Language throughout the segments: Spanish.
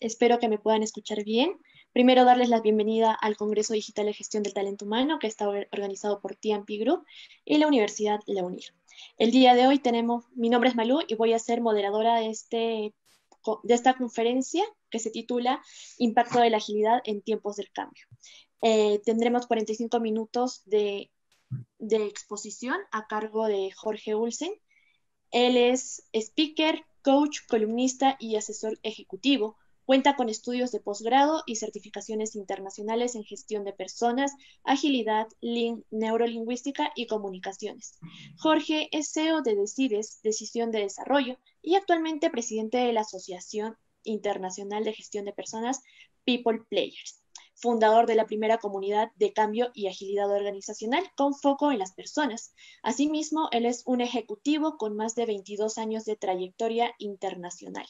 Espero que me puedan escuchar bien. Primero, darles la bienvenida al Congreso Digital de Gestión del Talento Humano, que está organizado por TMP Group y la Universidad La UNIR. El día de hoy mi nombre es Malú y voy a ser moderadora de esta conferencia que se titula Impacto de la agilidad en tiempos del cambio. Tendremos 45 minutos de exposición a cargo de Jorge Olsen. Él es speaker, coach, columnista y asesor ejecutivo. Cuenta con estudios de posgrado y certificaciones internacionales en gestión de personas, agilidad, neurolingüística y comunicaciones. Jorge es CEO de Decides, Decisión de Desarrollo, y actualmente presidente de la Asociación Internacional de Gestión de Personas, People Players. Fundador de la primera comunidad de cambio y agilidad organizacional con foco en las personas. Asimismo, él es un ejecutivo con más de 22 años de trayectoria internacional.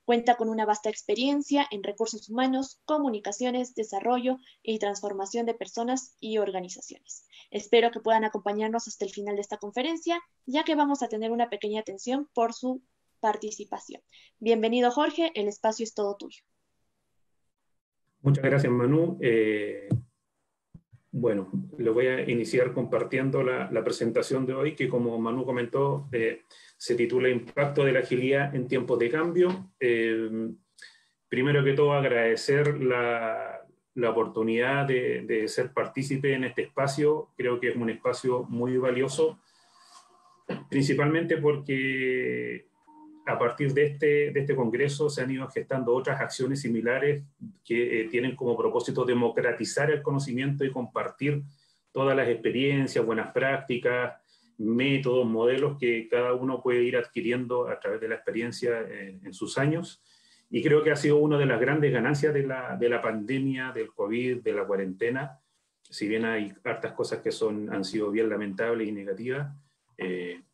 Cuenta con una vasta experiencia en recursos humanos, comunicaciones, desarrollo y transformación de personas y organizaciones. Espero que puedan acompañarnos hasta el final de esta conferencia, ya que vamos a tener una pequeña atención por su participación. Bienvenido, Jorge, el espacio es todo tuyo. Muchas gracias, Manu. Bueno, lo voy a iniciar compartiendo la presentación de hoy, que como Manu comentó, se titula Impacto de la agilidad en tiempos de cambio. Primero que todo, agradecer la oportunidad de ser partícipe en este espacio. Creo que es un espacio muy valioso, principalmente porque a partir de este congreso se han ido gestando otras acciones similares que tienen como propósito democratizar el conocimiento y compartir todas las experiencias, buenas prácticas, métodos, modelos que cada uno puede ir adquiriendo a través de la experiencia en sus años. Y creo que ha sido una de las grandes ganancias de la pandemia, del COVID, de la cuarentena. Si bien hay hartas cosas que han sido bien lamentables y negativas,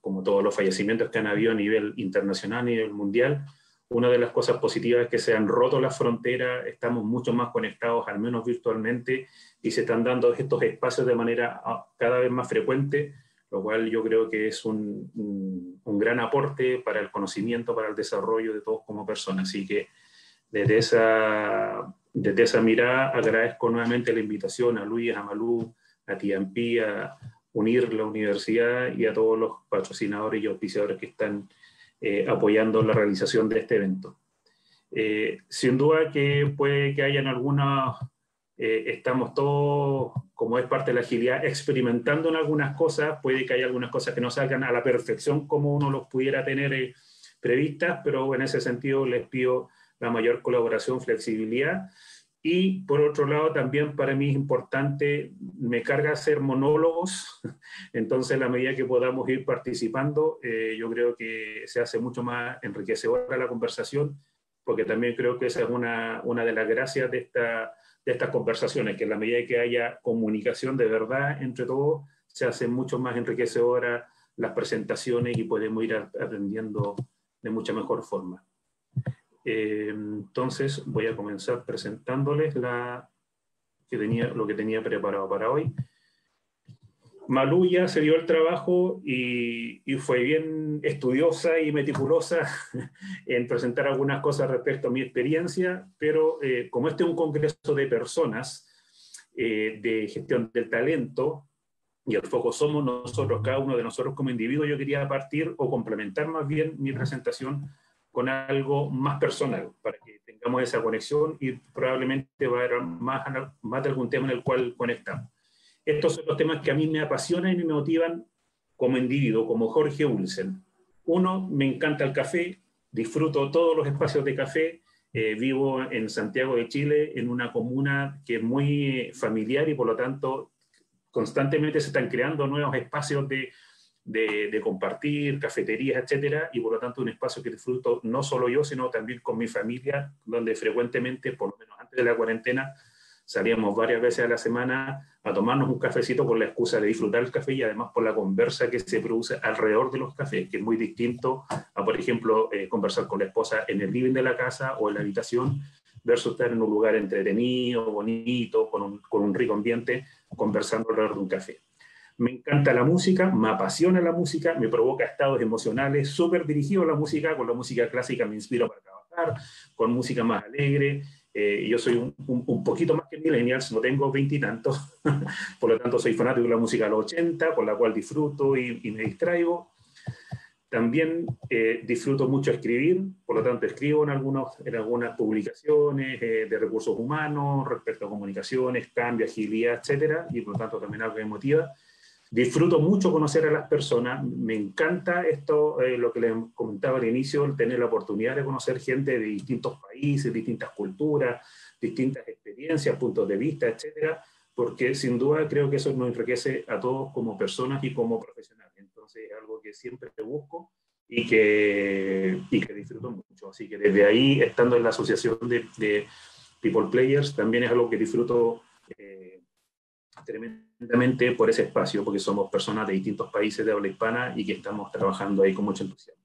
como todos los fallecimientos que han habido a nivel internacional, a nivel mundial, una de las cosas positivas es que se han roto las fronteras, estamos mucho más conectados, al menos virtualmente, y se están dando estos espacios de manera cada vez más frecuente, lo cual yo creo que es un gran aporte para el conocimiento, para el desarrollo de todos como personas. Así que desde esa mirada agradezco nuevamente la invitación a Luis, a Malú, a TMP, a UNIR, la universidad, y a todos los patrocinadores y auspiciadores que están apoyando la realización de este evento. Sin duda que puede que hayan algunas, estamos todos, como es parte de la agilidad, experimentando en algunas cosas, puede que haya algunas cosas que no salgan a la perfección como uno los pudiera tener previstas, pero en ese sentido les pido la mayor colaboración, flexibilidad. Y por otro lado, también para mí es importante, me carga hacer monólogos, entonces a la medida que podamos ir participando, yo creo que se hace mucho más enriquecedora la conversación, porque también creo que esa es una de las gracias de estas conversaciones, que en la medida que haya comunicación de verdad entre todos, se hacen mucho más enriquecedoras las presentaciones y podemos ir aprendiendo de mucha mejor forma. Entonces voy a comenzar presentándoles lo que tenía preparado para hoy. Malú ya se dio el trabajo y fue bien estudiosa y meticulosa en presentar algunas cosas respecto a mi experiencia, pero como este es un congreso de personas, de gestión del talento, y el foco somos nosotros, cada uno de nosotros como individuo, yo quería partir o complementar más bien mi presentación con algo más personal, para que tengamos esa conexión y probablemente va a haber más de algún tema en el cual conectamos. Estos son los temas que a mí me apasionan y me motivan como individuo, como Jorge Olsen. Uno, me encanta el café, disfruto todos los espacios de café, vivo en Santiago de Chile, en una comuna que es muy familiar y por lo tanto constantemente se están creando nuevos espacios de compartir, cafeterías, etcétera, y por lo tanto un espacio que disfruto no solo yo, sino también con mi familia, donde frecuentemente, por lo menos antes de la cuarentena, salíamos varias veces a la semana a tomarnos un cafecito con la excusa de disfrutar el café y además por la conversa que se produce alrededor de los cafés, que es muy distinto a, por ejemplo, conversar con la esposa en el living de la casa o en la habitación, versus estar en un lugar entretenido, bonito, con un rico ambiente, conversando alrededor de un café. Me encanta la música, me apasiona la música, me provoca estados emocionales súper dirigidos a la música. Con la música clásica me inspiro para trabajar trabajar, con música más alegre. Yo soy un poquito más que millennials, no tengo 20 y tantos, por lo tanto soy fanático de la música de los 80, con la cual disfruto y me distraigo. También disfruto mucho escribir, por lo tanto escribo en algunas publicaciones de recursos humanos respecto a comunicaciones, cambio, agilidad, etcétera, y por lo tanto también algo que me motiva. Disfruto mucho conocer a las personas, me encanta esto, lo que les comentaba al inicio, el tener la oportunidad de conocer gente de distintos países, distintas culturas, distintas experiencias, puntos de vista, etcétera, porque sin duda creo que eso nos enriquece a todos como personas y como profesionales. Entonces es algo que siempre busco y que disfruto mucho. Así que desde ahí, estando en la asociación de People Players, también es algo que disfruto tremendamente por ese espacio, porque somos personas de distintos países de habla hispana y que estamos trabajando ahí con mucho entusiasmo.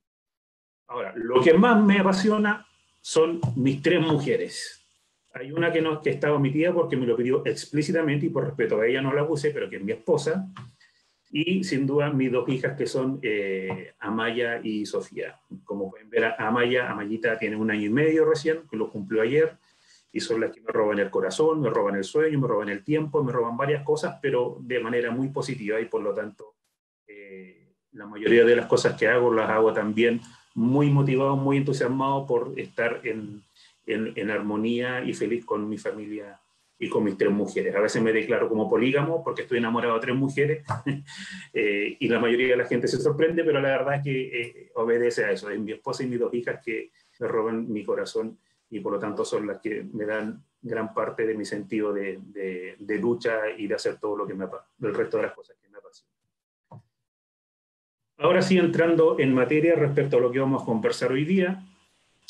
Ahora, lo que más me apasiona son mis 3 mujeres. Hay una que está omitida porque me lo pidió explícitamente y por respeto a ella no la puse, pero que es mi esposa. Y sin duda mis 2 hijas que son Amaya y Sofía. Como pueden ver, Amayita tiene 1 año y medio recién, que lo cumplió ayer, y son las que me roban el corazón, me roban el sueño, me roban el tiempo, me roban varias cosas, pero de manera muy positiva, y por lo tanto la mayoría de las cosas que hago las hago también muy motivado, muy entusiasmado por estar en armonía y feliz con mi familia y con mis 3 mujeres. A veces me declaro como polígamo porque estoy enamorado de 3 mujeres y la mayoría de la gente se sorprende, pero la verdad es que obedece a eso. Es mi esposa y mis 2 hijas que me roban mi corazón y por lo tanto son las que me dan gran parte de mi sentido de lucha y de hacer todo lo que el resto de las cosas que me apasionan. Ahora sí, entrando en materia respecto a lo que vamos a conversar hoy día,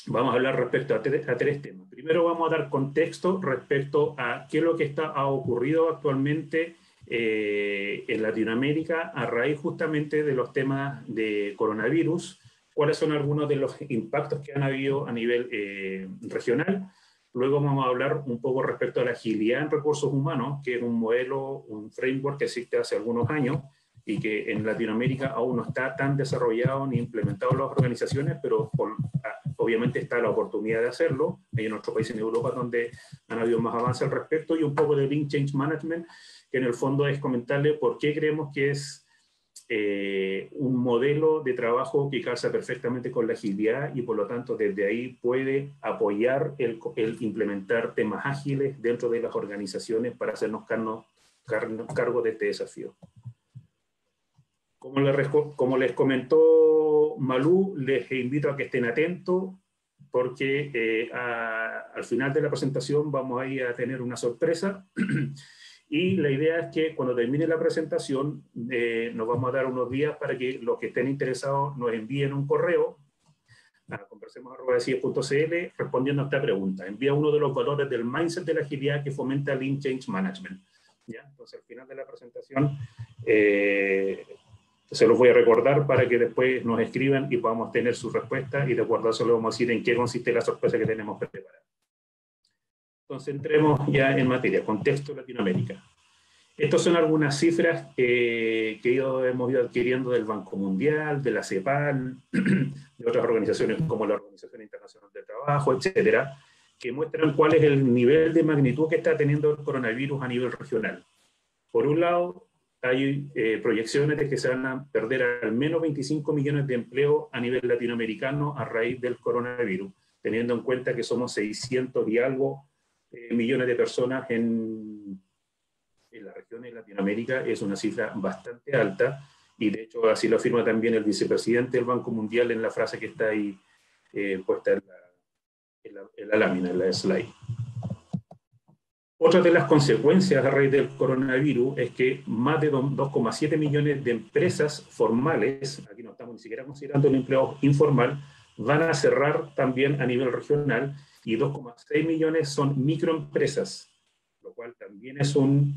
vamos a hablar respecto a 3 temas. Primero vamos a dar contexto respecto a qué es lo que ha ocurrido actualmente en Latinoamérica a raíz justamente de los temas de coronavirus, cuáles son algunos de los impactos que han habido a nivel regional. Luego vamos a hablar un poco respecto a la agilidad en recursos humanos, que es un modelo, un framework que existe hace algunos años y que en Latinoamérica aún no está tan desarrollado ni implementado en las organizaciones, pero obviamente está la oportunidad de hacerlo. Hay en otros países en Europa donde han habido más avances al respecto, y un poco de Lean Change Management, que en el fondo es comentarle por qué creemos que es un modelo de trabajo que calza perfectamente con la agilidad y por lo tanto desde ahí puede apoyar el implementar temas ágiles dentro de las organizaciones para hacernos cargo de este desafío. Como les comentó Malú, les invito a que estén atentos porque al final de la presentación vamos a ir a tener una sorpresa y la idea es que cuando termine la presentación nos vamos a dar unos días para que los que estén interesados nos envíen un correo a conversemos@cies.cl respondiendo a esta pregunta. Envía uno de los valores del mindset de la agilidad que fomenta Lean Change Management. ¿Ya? Entonces al final de la presentación se los voy a recordar para que después nos escriban y podamos tener su respuesta y de acuerdo a eso le vamos a decir en qué consiste la sorpresa que tenemos preparada. Entonces entremos ya en materia, contexto Latinoamérica. Estas son algunas cifras que hemos ido adquiriendo del Banco Mundial, de la CEPAL, de otras organizaciones como la Organización Internacional del Trabajo, etcétera, que muestran cuál es el nivel de magnitud que está teniendo el coronavirus a nivel regional. Por un lado, hay proyecciones de que se van a perder al menos 25 millones de empleos a nivel latinoamericano a raíz del coronavirus, teniendo en cuenta que somos 600 y algo millones de personas en la región de Latinoamérica. Es una cifra bastante alta y de hecho así lo afirma también el vicepresidente del Banco Mundial en la frase que está ahí puesta en la lámina, en la slide. Otra de las consecuencias a raíz del coronavirus es que más de 2,7 millones de empresas formales, aquí no estamos ni siquiera considerando el empleo informal, van a cerrar también a nivel regional y 2,6 millones son microempresas, lo cual también es un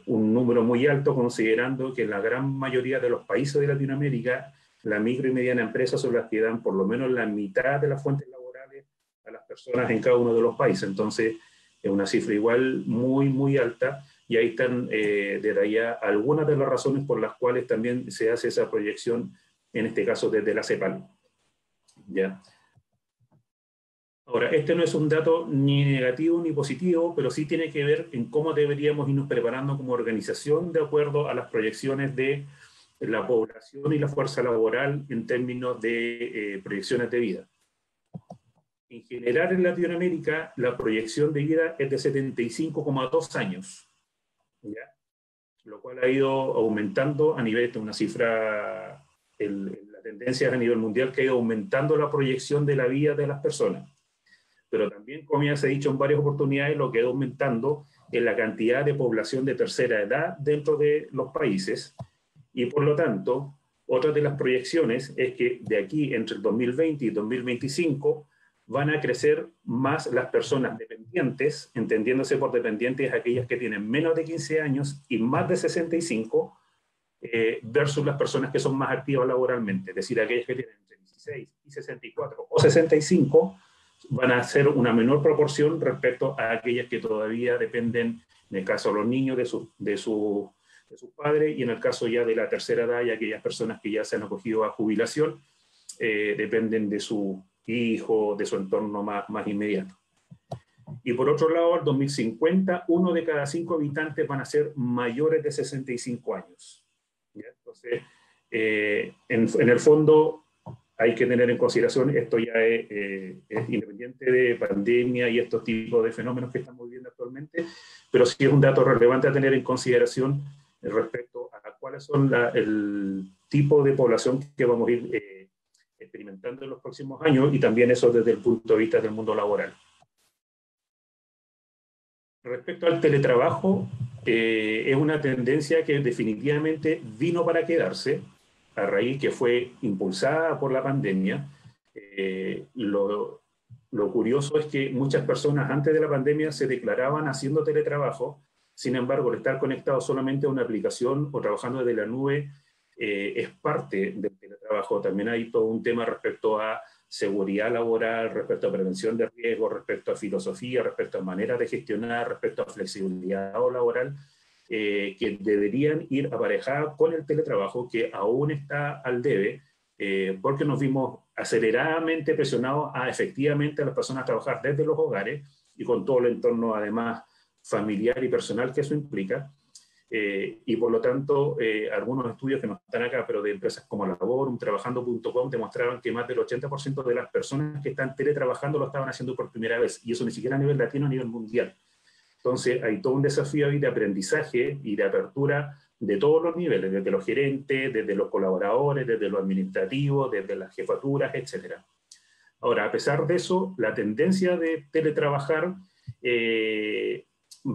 número muy alto considerando que en la gran mayoría de los países de Latinoamérica la micro y mediana empresa son las que dan por lo menos la mitad de las fuentes laborales a las personas en cada uno de los países. Entonces, es una cifra igual muy, muy alta, y ahí están detalladas algunas de las razones por las cuales también se hace esa proyección, en este caso desde la CEPAL. ¿Ya? Ahora, este no es un dato ni negativo ni positivo, pero sí tiene que ver en cómo deberíamos irnos preparando como organización de acuerdo a las proyecciones de la población y la fuerza laboral en términos de proyecciones de vida. En general, en Latinoamérica, la proyección de vida es de 75,2 años, ¿ya? Lo cual ha ido aumentando a nivel de una cifra, la tendencia es a nivel mundial que ha ido aumentando la proyección de la vida de las personas. Pero también, como ya se ha dicho en varias oportunidades, lo que ha ido aumentando es la cantidad de población de tercera edad dentro de los países, y por lo tanto, otra de las proyecciones es que de aquí entre el 2020 y 2025 van a crecer más las personas dependientes, entendiéndose por dependientes aquellas que tienen menos de 15 años y más de 65, versus las personas que son más activas laboralmente, es decir, aquellas que tienen entre 16 y 64 o 65, van a ser una menor proporción respecto a aquellas que todavía dependen, en el caso de los niños, de sus padres, y en el caso ya de la tercera edad y aquellas personas que ya se han acogido a jubilación, dependen de su hijo, de su entorno más inmediato. Y por otro lado, al 2050, 1 de cada 5 habitantes van a ser mayores de 65 años. ¿Ya? Entonces, en el fondo, hay que tener en consideración, esto ya es independiente de pandemia y estos tipos de fenómenos que estamos viviendo actualmente, pero sí es un dato relevante a tener en consideración respecto a cuáles son el tipo de población que vamos a ir experimentando en los próximos años, y también eso desde el punto de vista del mundo laboral. Respecto al teletrabajo, es una tendencia que definitivamente vino para quedarse, a raíz que fue impulsada por la pandemia. Lo curioso es que muchas personas antes de la pandemia se declaraban haciendo teletrabajo. Sin embargo, el estar conectado solamente a una aplicación o trabajando desde la nube es parte del teletrabajo. También hay todo un tema respecto a seguridad laboral, respecto a prevención de riesgos, respecto a filosofía, respecto a maneras de gestionar, respecto a flexibilidad laboral, que deberían ir aparejadas con el teletrabajo, que aún está al debe, porque nos vimos aceleradamente presionados a efectivamente a las personas trabajar desde los hogares y con todo el entorno además familiar y personal que eso implica. Y por lo tanto, algunos estudios que no están acá, pero de empresas como Laborum, Trabajando.com, demostraban que más del 80% de las personas que están teletrabajando lo estaban haciendo por primera vez, y eso ni siquiera a nivel latino, a nivel mundial. Entonces, hay todo un desafío ahí de aprendizaje y de apertura de todos los niveles, desde los gerentes, desde los colaboradores, desde los administrativos, desde las jefaturas, etc. Ahora, a pesar de eso, la tendencia de teletrabajar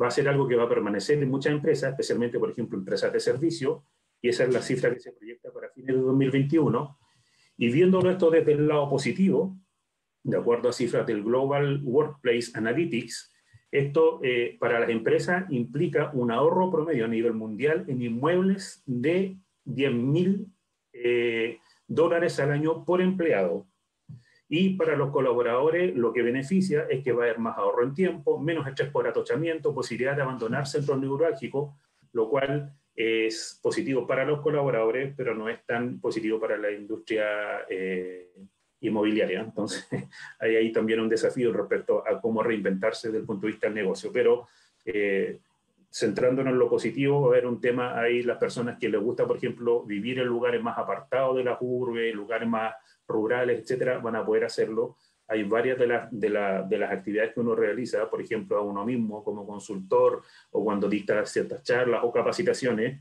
va a ser algo que va a permanecer en muchas empresas, especialmente, por ejemplo, empresas de servicio, y esa es la cifra que se proyecta para fines de 2021. Y viéndolo esto desde el lado positivo, de acuerdo a cifras del Global Workplace Analytics, esto para las empresas implica un ahorro promedio a nivel mundial en inmuebles de $10.000 al año por empleado. Y para los colaboradores lo que beneficia es que va a haber más ahorro en tiempo, menos estrés por atochamiento, posibilidad de abandonar centros neurálgicos, lo cual es positivo para los colaboradores, pero no es tan positivo para la industria inmobiliaria. Entonces, hay ahí también un desafío respecto a cómo reinventarse desde el punto de vista del negocio. Pero centrándonos en lo positivo, va a haber un tema ahí, las personas que les gusta, por ejemplo, vivir en lugares más apartados de las urbes, lugares más rurales, etcétera, van a poder hacerlo. Hay varias de las actividades que uno realiza, por ejemplo, a uno mismo como consultor, o cuando dicta ciertas charlas o capacitaciones.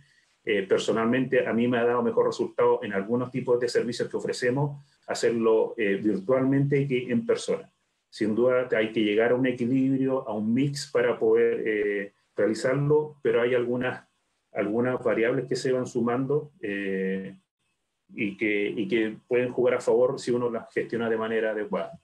Personalmente, a mí me ha dado mejor resultado en algunos tipos de servicios que ofrecemos hacerlo virtualmente que en persona. Sin duda hay que llegar a un equilibrio, a un mix para poder realizarlo, pero hay algunas variables que se van sumando y que pueden jugar a favor si uno las gestiona de manera adecuada.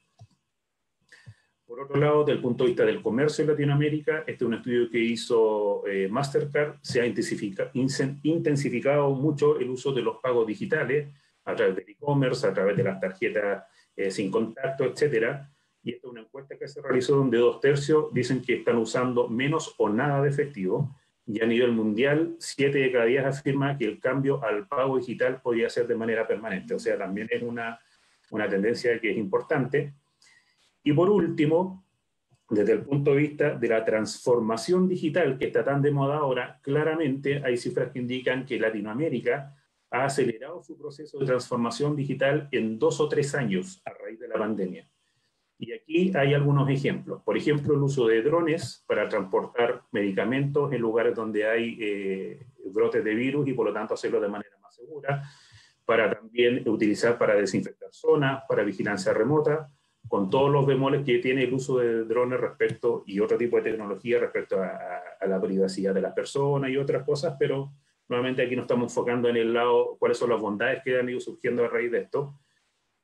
Por otro lado, desde el punto de vista del comercio en Latinoamérica, este es un estudio que hizo Mastercard. Se ha intensificado mucho el uso de los pagos digitales a través del e-commerce, a través de las tarjetas sin contacto, etcétera. Y esta es una encuesta que se realizó donde 2/3 dicen que están usando menos o nada de efectivo. Y a nivel mundial, 7 de cada 10 afirma que el cambio al pago digital podría ser de manera permanente. O sea, también es una tendencia que es importante. Y por último, desde el punto de vista de la transformación digital que está tan de moda ahora, claramente hay cifras que indican que Latinoamérica ha acelerado su proceso de transformación digital en 2 o 3 años a raíz de la pandemia. Y aquí hay algunos ejemplos. Por ejemplo, el uso de drones para transportar medicamentos en lugares donde hay brotes de virus y por lo tanto hacerlo de manera más segura, para también utilizar para desinfectar zonas, para vigilancia remota, con todos los bemoles que tiene el uso de drones respecto y otro tipo de tecnología respecto a la privacidad de las personas y otras cosas, pero nuevamente aquí nos estamos enfocando en el lado, cuáles son las bondades que han ido surgiendo a raíz de esto.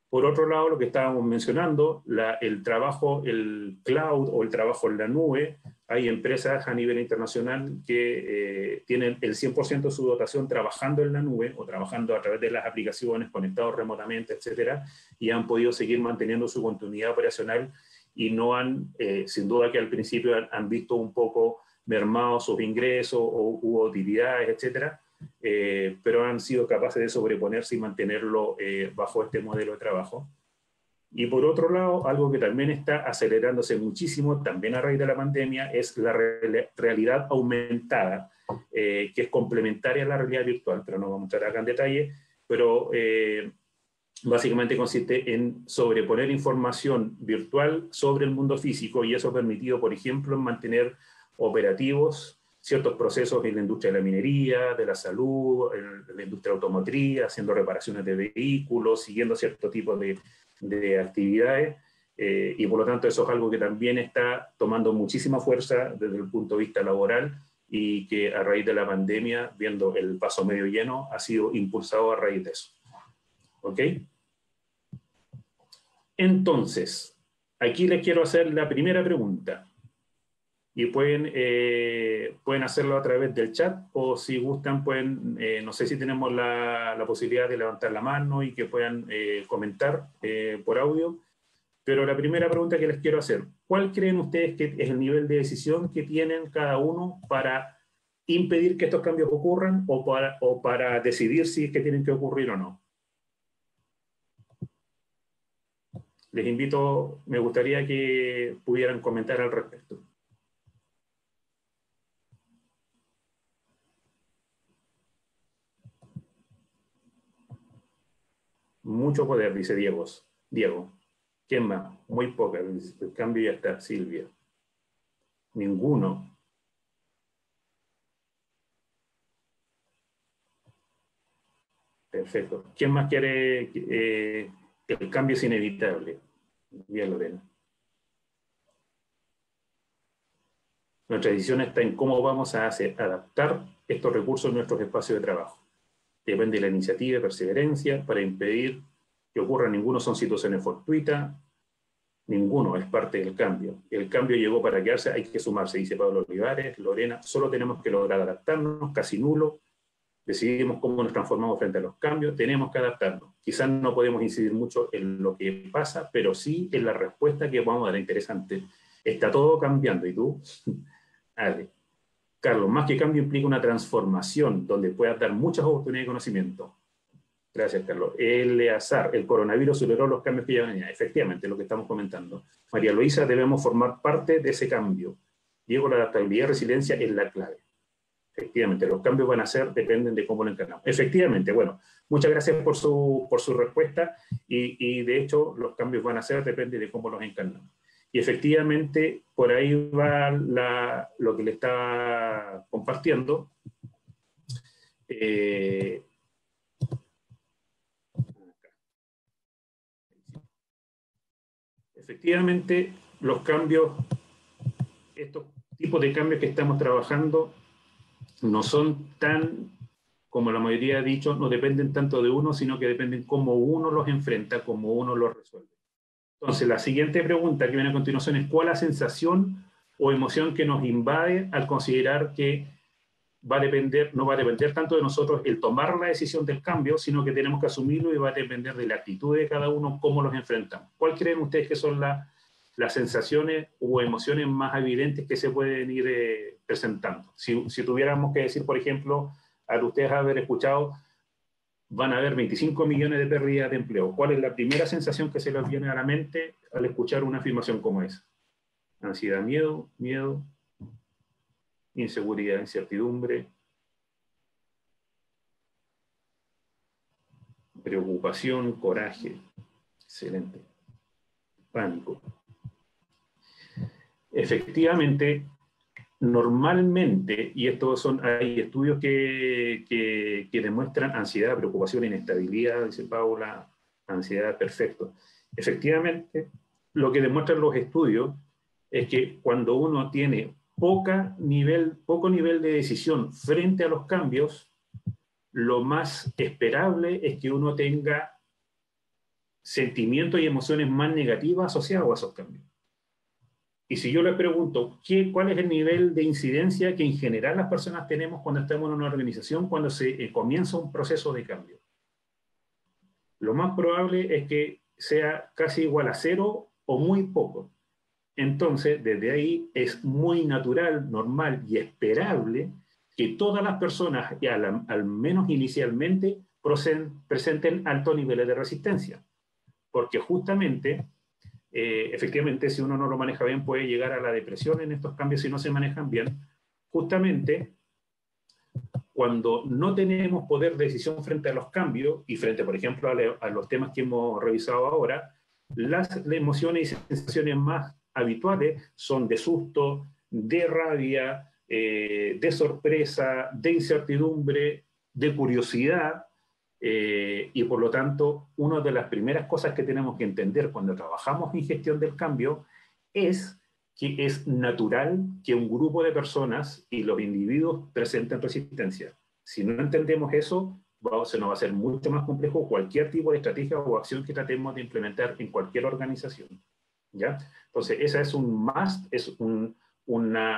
Por otro lado, lo que estábamos mencionando, el trabajo, el cloud o el trabajo en la nube, hay empresas a nivel internacional que tienen el 100% de su dotación trabajando en la nube o trabajando a través de las aplicaciones, conectados remotamente, etcétera, y han podido seguir manteniendo su continuidad operacional y no han, sin duda que al principio han visto un poco mermados sus ingresos o utilidades, etcétera, pero han sido capaces de sobreponerse y mantenerlo bajo este modelo de trabajo. Y por otro lado, algo que también está acelerándose muchísimo, también a raíz de la pandemia, es la realidad aumentada, que es complementaria a la realidad virtual, pero no vamos a entrar acá en detalle, pero básicamente consiste en sobreponer información virtual sobre el mundo físico, y eso ha permitido, por ejemplo, mantener operativos ciertos procesos en la industria de la minería, de la salud, en la industria automotriz, haciendo reparaciones de vehículos, siguiendo cierto tipo de actividades, y por lo tanto eso es algo que también está tomando muchísima fuerza desde el punto de vista laboral y que a raíz de la pandemia, viendo el paso medio lleno, ha sido impulsado a raíz de eso. ¿Ok? Entonces, aquí les quiero hacer la primera pregunta. Y pueden hacerlo a través del chat o si gustan pueden, no sé si tenemos la posibilidad de levantar la mano y que puedan comentar por audio, pero la primera pregunta que les quiero hacer, ¿cuál creen ustedes que es el nivel de decisión que tienen cada uno para impedir que estos cambios ocurran o para decidir si es que tienen que ocurrir o no? Les invito, me gustaría que pudieran comentar al respecto. Mucho poder, dice Diego. ¿Quién más? Muy poca. El cambio ya está. Silvia. Ninguno. Perfecto. ¿Quién más quiere que el cambio es inevitable? Bien, Lorena. Nuestra decisión está en cómo vamos a adaptar estos recursos a nuestros espacios de trabajo. Depende de la iniciativa y perseverancia para impedir que ocurra ninguno son situaciones fortuitas. Ninguno es parte del cambio. El cambio llegó para quedarse, hay que sumarse, dice Pablo Olivares, Lorena, solo tenemos que lograr adaptarnos, casi nulo. Decidimos cómo nos transformamos frente a los cambios, tenemos que adaptarnos. Quizás no podemos incidir mucho en lo que pasa, pero sí en la respuesta que vamos a dar. Interesante. Está todo cambiando, ¿y tú? Ale. Carlos, más que cambio implica una transformación donde puedas dar muchas oportunidades de conocimiento. Gracias, Carlos. Eleazar, el coronavirus superó los cambios que llevan allá. Efectivamente, lo que estamos comentando. María Luisa, debemos formar parte de ese cambio. Diego, la adaptabilidad y resiliencia es la clave. Efectivamente, los cambios van a ser, dependen de cómo lo encarnamos. Efectivamente, bueno, muchas gracias por su respuesta y de hecho los cambios van a ser, depende de cómo los encarnamos. Y efectivamente, por ahí va lo que le estaba compartiendo. Efectivamente, los cambios, estos tipos de cambios que estamos trabajando, no son tan, como la mayoría ha dicho, no dependen tanto de uno, sino que dependen cómo uno los enfrenta, cómo uno los resuelve. Entonces, la siguiente pregunta que viene a continuación es: ¿cuál es la sensación o emoción que nos invade al considerar que no va a depender tanto de nosotros el tomar la decisión del cambio, sino que tenemos que asumirlo y va a depender de la actitud de cada uno, cómo los enfrentamos? ¿Cuál creen ustedes que son las sensaciones o emociones más evidentes que se pueden ir presentando? Si tuviéramos que decir, por ejemplo, al ustedes haber escuchado, van a haber 25 millones de pérdidas de empleo. ¿Cuál es la primera sensación que se les viene a la mente al escuchar una afirmación como esa? Ansiedad, miedo, inseguridad, incertidumbre, preocupación, coraje. Excelente. Pánico. Efectivamente, normalmente, y hay estudios que demuestran ansiedad, preocupación, inestabilidad, dice Paula, ansiedad, perfecto. Efectivamente, lo que demuestran los estudios es que cuando uno tiene poco nivel de decisión frente a los cambios, lo más esperable es que uno tenga sentimientos y emociones más negativas asociados a esos cambios. Y si yo le pregunto, ¿cuál es el nivel de incidencia que en general las personas tenemos cuando estamos en una organización, cuando se comienza un proceso de cambio? Lo más probable es que sea casi igual a cero o muy poco. Entonces, desde ahí es muy natural, normal y esperable que todas las personas, y al menos inicialmente, presenten altos niveles de resistencia. Porque justamente, efectivamente, si uno no lo maneja bien, puede llegar a la depresión en estos cambios si no se manejan bien. Justamente, cuando no tenemos poder de decisión frente a los cambios y frente, por ejemplo, a los temas que hemos revisado ahora, las emociones y sensaciones más habituales son de susto, de rabia, de sorpresa, de incertidumbre, de curiosidad, y por lo tanto, una de las primeras cosas que tenemos que entender cuando trabajamos en gestión del cambio es que es natural que un grupo de personas y los individuos presenten resistencia. Si no entendemos eso, se nos va a hacer mucho más complejo cualquier tipo de estrategia o acción que tratemos de implementar en cualquier organización. ¿Ya? Entonces, esa es un must, es un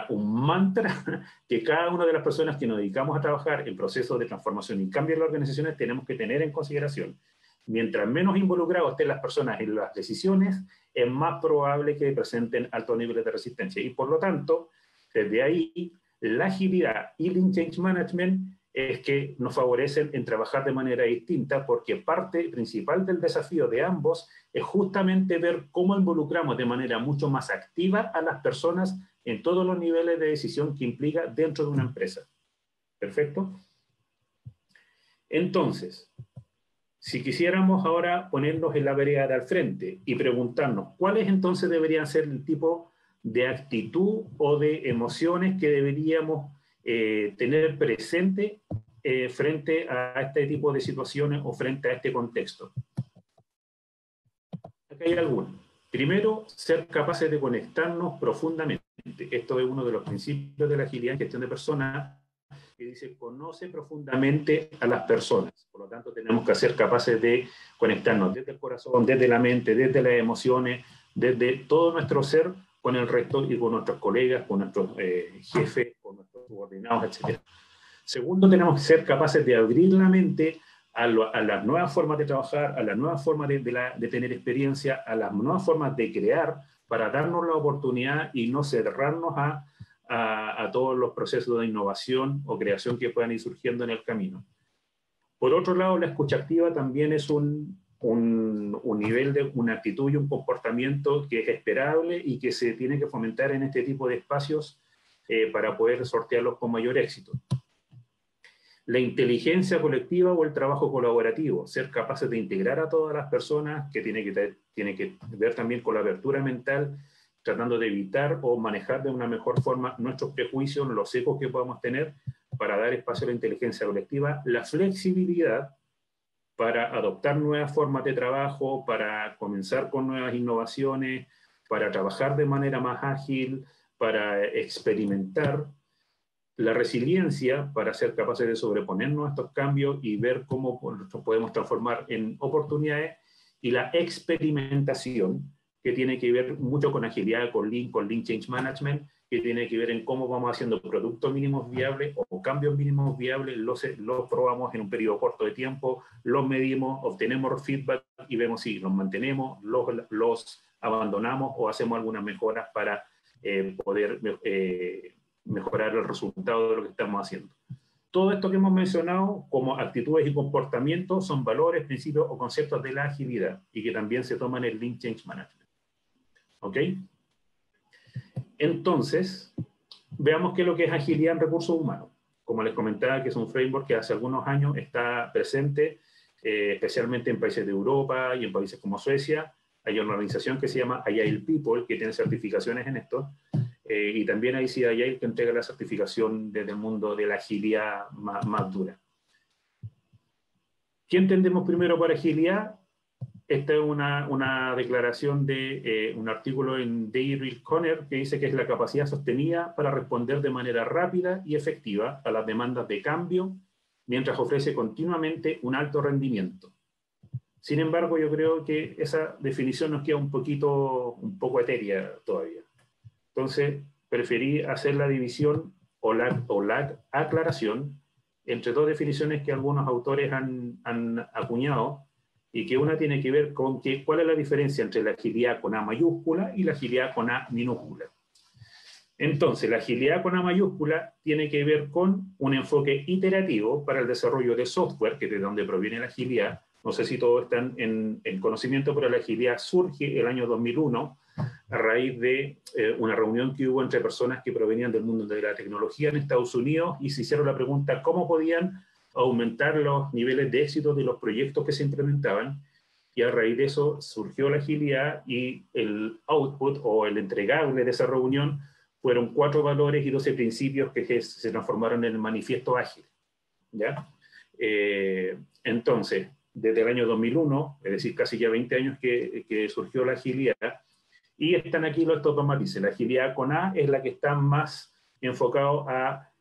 mantra que cada una de las personas que nos dedicamos a trabajar en procesos de transformación y cambio en las organizaciones tenemos que tener en consideración. Mientras menos involucrados estén las personas en las decisiones, es más probable que presenten altos niveles de resistencia. Y por lo tanto, desde ahí, la agilidad y el change management es que nos favorecen en trabajar de manera distinta, porque parte principal del desafío de ambos es justamente ver cómo involucramos de manera mucho más activa a las personas en todos los niveles de decisión que implica dentro de una empresa. ¿Perfecto? Entonces, si quisiéramos ahora ponernos en la vereda de al frente y preguntarnos cuáles entonces deberían ser el tipo de actitud o de emociones que deberíamos tener presente frente a este tipo de situaciones o frente a este contexto. Acá hay algunos. Primero, ser capaces de conectarnos profundamente. Esto es uno de los principios de la agilidad en gestión de personas, que dice, conoce profundamente a las personas. Por lo tanto, tenemos que ser capaces de conectarnos desde el corazón, desde la mente, desde las emociones, desde todo nuestro ser con el resto y con nuestros colegas, con nuestros jefes, con nuestros subordinados, etc. Segundo, tenemos que ser capaces de abrir la mente a las nuevas formas de trabajar, a las nuevas formas de tener experiencia, a las nuevas formas de crear, para darnos la oportunidad y no cerrarnos a todos los procesos de innovación o creación que puedan ir surgiendo en el camino. Por otro lado, la escucha activa también es un nivel de una actitud y un comportamiento que es esperable y que se tiene que fomentar en este tipo de espacios para poder sortearlos con mayor éxito. La inteligencia colectiva o el trabajo colaborativo, ser capaces de integrar a todas las personas, que tiene que ver también con la apertura mental, tratando de evitar o manejar de una mejor forma nuestros prejuicios, los ecos que podamos tener, para dar espacio a la inteligencia colectiva, la flexibilidad para adoptar nuevas formas de trabajo, para comenzar con nuevas innovaciones, para trabajar de manera más ágil, para experimentar, la resiliencia para ser capaces de sobreponernos a estos cambios y ver cómo nos podemos transformar en oportunidades, y la experimentación, que tiene que ver mucho con agilidad, con Lean Change Management, que tiene que ver en cómo vamos haciendo productos mínimos viables o cambios mínimos viables, los probamos en un periodo corto de tiempo, los medimos, obtenemos feedback y vemos si los mantenemos, los abandonamos o hacemos algunas mejoras para poder mejorar el resultado de lo que estamos haciendo. todo esto que hemos mencionado como actitudes y comportamientos son valores, principios o conceptos de la agilidad y que también se toman en el Lean Change Management. ¿Ok? Entonces, veamos qué es lo que es agilidad en recursos humanos. Como les comentaba, que es un framework que hace algunos años está presente, especialmente en países de Europa y en países como Suecia. Hay una organización que se llama Agile People, que tiene certificaciones en esto, y también hay CIAI que entrega la certificación desde el mundo de la agilidad más dura. ¿Qué entendemos primero por agilidad? Esta es una declaración de un artículo en Daryl Conner que dice que es la capacidad sostenida para responder de manera rápida y efectiva a las demandas de cambio, mientras ofrece continuamente un alto rendimiento. Sin embargo, yo creo que esa definición nos queda un poco etérea todavía. Entonces, preferí hacer la división o la aclaración entre dos definiciones que algunos autores han acuñado, y que una tiene que ver con cuál es la diferencia entre la agilidad con A mayúscula y la agilidad con A minúscula. Entonces, la agilidad con A mayúscula tiene que ver con un enfoque iterativo para el desarrollo de software, que es de donde proviene la agilidad. No sé si todos están en conocimiento, pero la agilidad surge el año 2001 a raíz de una reunión que hubo entre personas que provenían del mundo de la tecnología en Estados Unidos y se hicieron la pregunta cómo podían aumentar los niveles de éxito de los proyectos que se implementaban, y a raíz de eso surgió la agilidad, y el output o el entregable de esa reunión fueron 4 valores y 12 principios que se transformaron en el manifiesto ágil. ¿Ya? Entonces, desde el año 2001, es decir, casi ya 20 años que surgió la agilidad, y están aquí estos dos matices. La agilidad con A es la que está más enfocado a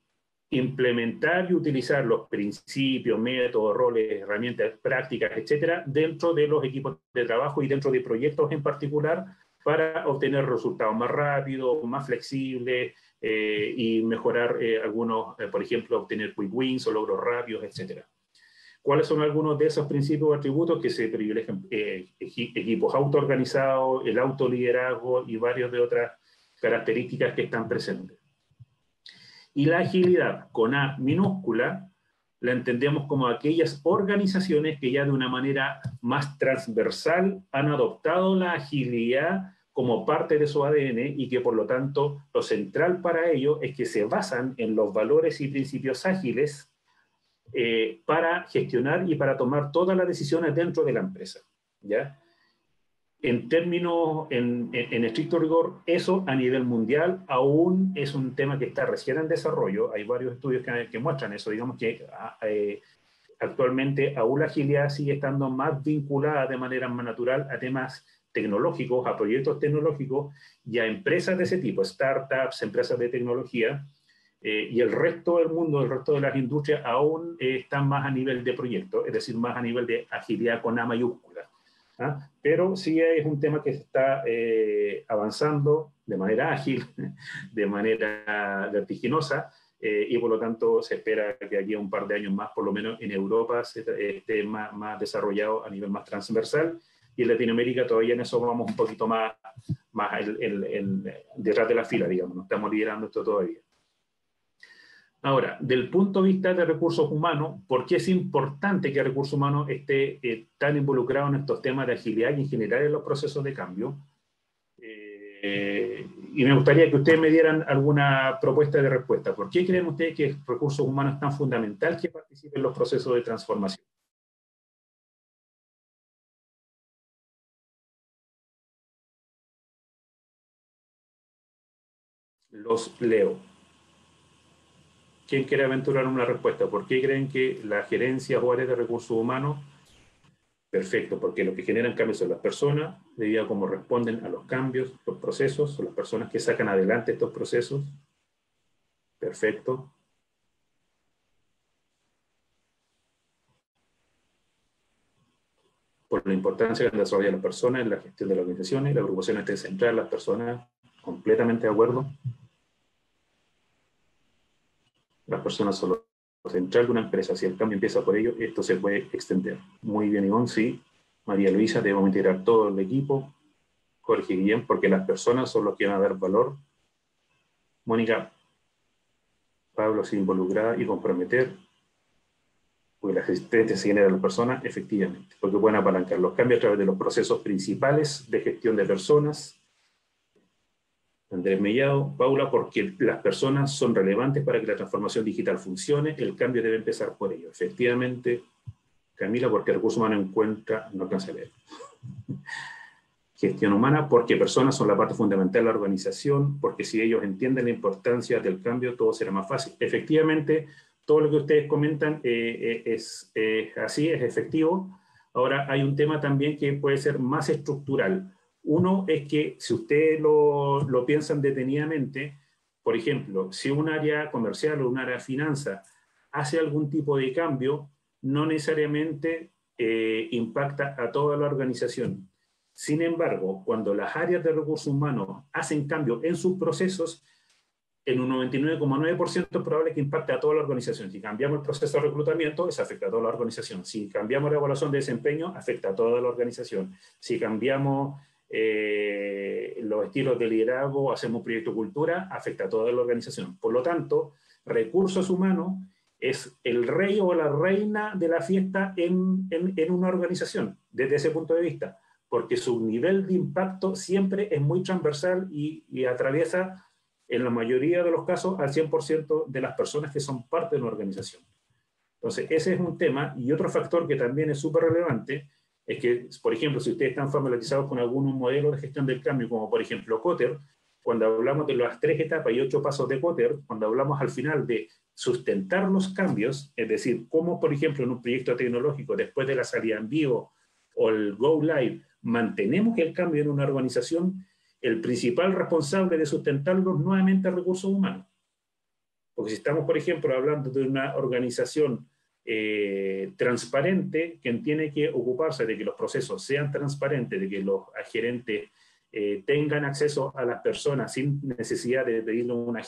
implementar y utilizar los principios, métodos, roles, herramientas, prácticas, etcétera, dentro de los equipos de trabajo y dentro de proyectos en particular para obtener resultados más rápidos, más flexibles y mejorar algunos, por ejemplo, obtener quick wins o logros rápidos, etcétera. ¿Cuáles son algunos de esos principios o atributos que se privilegian? Equipos autoorganizados, el autoliderazgo y varias de otras características que están presentes. Y la agilidad con A minúscula la entendemos como aquellas organizaciones que ya de una manera más transversal han adoptado la agilidad como parte de su ADN, y que por lo tanto lo central para ello es que se basan en los valores y principios ágiles para gestionar y para tomar todas las decisiones dentro de la empresa. ¿Ya? En términos, en estricto rigor, eso a nivel mundial aún es un tema que está recién en desarrollo. Hay varios estudios que muestran eso. Digamos que actualmente aún la agilidad sigue estando más vinculada de manera más natural a temas tecnológicos, a proyectos tecnológicos y a empresas de ese tipo, startups, empresas de tecnología, y el resto del mundo, el resto de las industrias aún están más a nivel de proyecto, es decir, más a nivel de agilidad con A mayúscula. ¿Ah? Pero sí es un tema que se está avanzando de manera ágil, de manera vertiginosa, y por lo tanto se espera que aquí a un par de años más, por lo menos en Europa, esté más desarrollado a nivel más transversal, y en Latinoamérica todavía en eso vamos un poquito más detrás de la fila, digamos, no estamos liderando esto todavía. Ahora, del punto de vista de recursos humanos, ¿por qué es importante que el recurso humano esté tan involucrado en estos temas de agilidad y en general en los procesos de cambio? Y me gustaría que ustedes me dieran alguna propuesta de respuesta. ¿Por qué creen ustedes que recursos humanos es tan fundamental que participen en los procesos de transformación? Los leo. ¿Quién quiere aventurar una respuesta? ¿Por qué creen que las gerencias o áreas de recursos humanos? Perfecto, porque lo que generan cambios son las personas, debido a cómo responden a los cambios, los procesos, son las personas que sacan adelante estos procesos. Perfecto. Por la importancia que desarrolla las personas en la gestión de las organizaciones, la agrupación está centrada en las personas, completamente de acuerdo. Las personas son lo central de una empresa. Si el cambio empieza por ello, esto se puede extender. Muy bien, Ivonne, sí. María Luisa, debemos integrar todo el equipo. Jorge Guillén, porque las personas son los que van a dar valor. Mónica, Pablo, se involucrar y comprometer. resistencia se genera en las personas, efectivamente, porque pueden apalancar los cambios a través de los procesos principales de gestión de personas. Andrés Mellado, Paula, porque las personas son relevantes para que la transformación digital funcione, el cambio debe empezar por ello. Efectivamente, Camila, porque recursos humanos encuentra, no alcanza a leer. Gestión humana, porque personas son la parte fundamental de la organización, porque si ellos entienden la importancia del cambio, todo será más fácil. Efectivamente, todo lo que ustedes comentan es así, es efectivo. Ahora, hay un tema también que puede ser más estructural. Uno es que, si ustedes lo piensan detenidamente, por ejemplo, si un área comercial o un área de finanzas hace algún tipo de cambio, no necesariamente impacta a toda la organización. Sin embargo, cuando las áreas de recursos humanos hacen cambios en sus procesos, en un 99,9% es probable que impacte a toda la organización. Si cambiamos el proceso de reclutamiento, eso afecta a toda la organización. Si cambiamos la evaluación de desempeño, afecta a toda la organización. Si cambiamos los estilos de liderazgo, hacemos un proyecto de cultura, afecta a toda la organización. Por lo tanto, recursos humanos es el rey o la reina de la fiesta en una organización, desde ese punto de vista, porque su nivel de impacto siempre es muy transversal y atraviesa, en la mayoría de los casos, al 100% de las personas que son parte de una organización. Entonces, ese es un tema. Y otro factor que también es súper relevante es que, por ejemplo, si ustedes están familiarizados con algunos modelos de gestión del cambio, como por ejemplo Kotter, cuando hablamos de las 3 etapas y 8 pasos de Kotter, cuando hablamos al final de sustentar los cambios, es decir, cómo, por ejemplo, en un proyecto tecnológico, después de la salida en vivo o el Go Live, mantenemos el cambio en una organización, el principal responsable de sustentarlos nuevamente es recursos humanos. Porque si estamos, por ejemplo, hablando de una organización transparente, quien tiene que ocuparse de que los procesos sean transparentes, de que los gerentes tengan acceso a las personas sin necesidad de pedirle una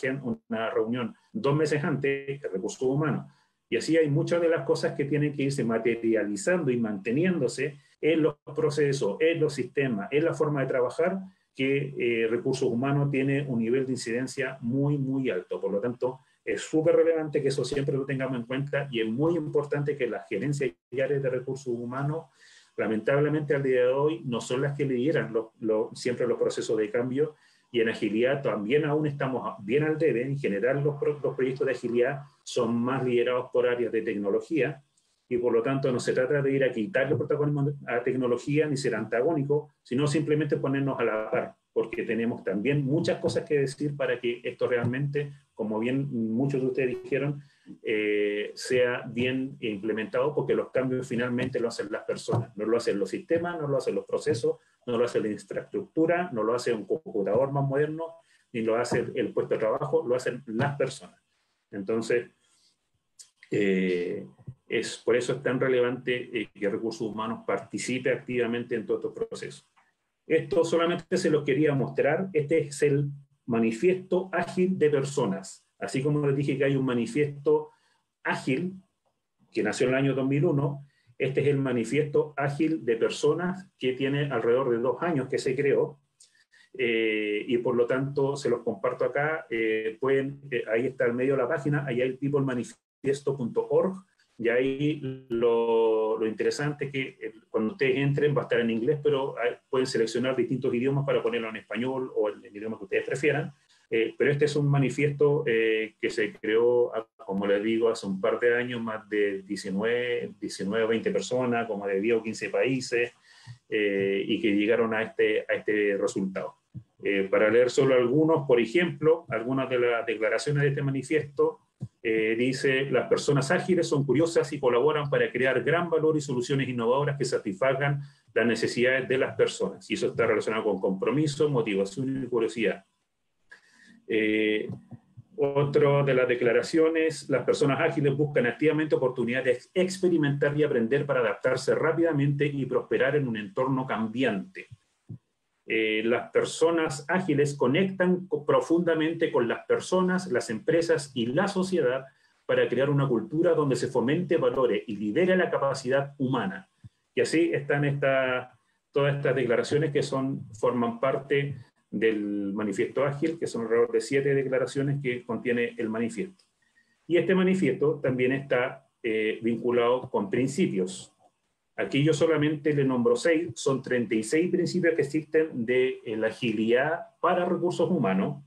reunión 2 meses antes, el recurso humano. Y así hay muchas de las cosas que tienen que irse materializando y manteniéndose en los procesos, en los sistemas, en la forma de trabajar, que recursos humanos tiene un nivel de incidencia muy, muy alto. Por lo tanto, es súper relevante que eso siempre lo tengamos en cuenta, y es muy importante que las gerencias y áreas de recursos humanos, lamentablemente al día de hoy, no son las que lideran siempre los procesos de cambio, y en agilidad también aún estamos bien al debe. En general, los proyectos de agilidad son más liderados por áreas de tecnología, y por lo tanto no se trata de ir a quitarle el protagonismo a tecnología ni ser antagónico, sino simplemente ponernos a la par, porque tenemos también muchas cosas que decir para que esto realmente, como bien muchos de ustedes dijeron, sea bien implementado, porque los cambios finalmente lo hacen las personas, no lo hacen los sistemas, no lo hacen los procesos, no lo hace la infraestructura, no lo hace un computador más moderno, ni lo hace el puesto de trabajo, lo hacen las personas. Entonces, por eso es tan relevante que recursos humanos participe activamente en todos estos procesos. Esto solamente se los quería mostrar. Este es el manifiesto ágil de personas. Así como les dije que hay un manifiesto ágil que nació en el año 2001, este es el manifiesto ágil de personas, que tiene alrededor de 2 años que se creó, y por lo tanto se los comparto acá. Ahí está al medio de la página, ahí hay peoplemanifiesto.org, y ahí lo interesante es que cuando ustedes entren va a estar en inglés, pero pueden seleccionar distintos idiomas para ponerlo en español o en el idioma que ustedes prefieran. Pero este es un manifiesto que se creó, como les digo, hace un par de años, más de 19 o 20 personas, como de 10 o 15 países, y que llegaron a este resultado. Para leer solo algunos, por ejemplo, algunas de las declaraciones de este manifiesto, dice: las personas ágiles son curiosas y colaboran para crear gran valor y soluciones innovadoras que satisfagan las necesidades de las personas. Y eso está relacionado con compromiso, motivación y curiosidad. Otra de las declaraciones: las personas ágiles buscan activamente oportunidades de experimentar y aprender para adaptarse rápidamente y prosperar en un entorno cambiante. Las personas ágiles conectan profundamente con las personas, las empresas y la sociedad para crear una cultura donde se fomente, valore y lidere la capacidad humana. Y así están todas estas declaraciones que forman parte del manifiesto ágil, que son alrededor de 7 declaraciones que contiene el manifiesto. Y este manifiesto también está vinculados con principios. Aquí yo solamente le nombro 6, son 36 principios que existen de la agilidad para recursos humanos.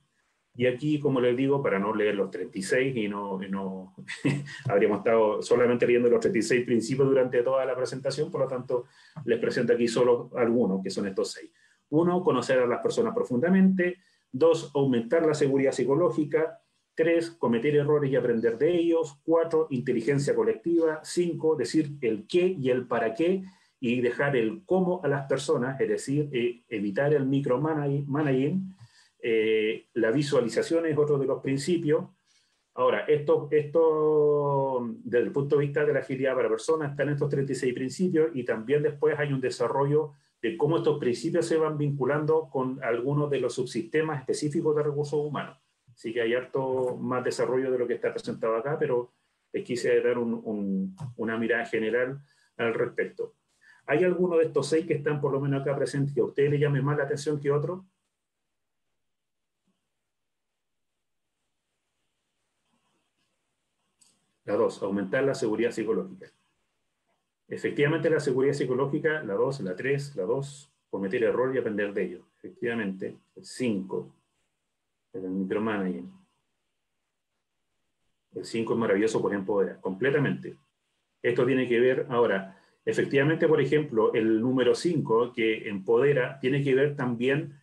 Y aquí, como les digo, para no leer los 36 y no habríamos estado solamente leyendo los 36 principios durante toda la presentación, por lo tanto, les presento aquí solo algunos, que son estos 6. 1, conocer a las personas profundamente. 2, aumentar la seguridad psicológica. 3, cometer errores y aprender de ellos. 4, inteligencia colectiva. 5, decir el qué y el para qué y dejar el cómo a las personas, es decir, evitar el micromanaging. La visualización es otro de los principios. Ahora, esto desde el punto de vista de la agilidad para personas están estos 36 principios y también después hay un desarrollo de cómo estos principios se van vinculando con algunos de los subsistemas específicos de recursos humanos. Así que hay harto más desarrollo de lo que está presentado acá, pero les quise dar una mirada general al respecto. ¿Hay alguno de estos 6 que están por lo menos acá presentes que a ustedes les llame más la atención que otros? La 2, aumentar la seguridad psicológica. Efectivamente, la seguridad psicológica, la 2, la 3, la 2, cometer error y aprender de ello. Efectivamente, el 5, el micromanaging. El 5 es maravilloso por empoderar, completamente. Esto tiene que ver, ahora, efectivamente, por ejemplo, el número 5, que empodera, tiene que ver también,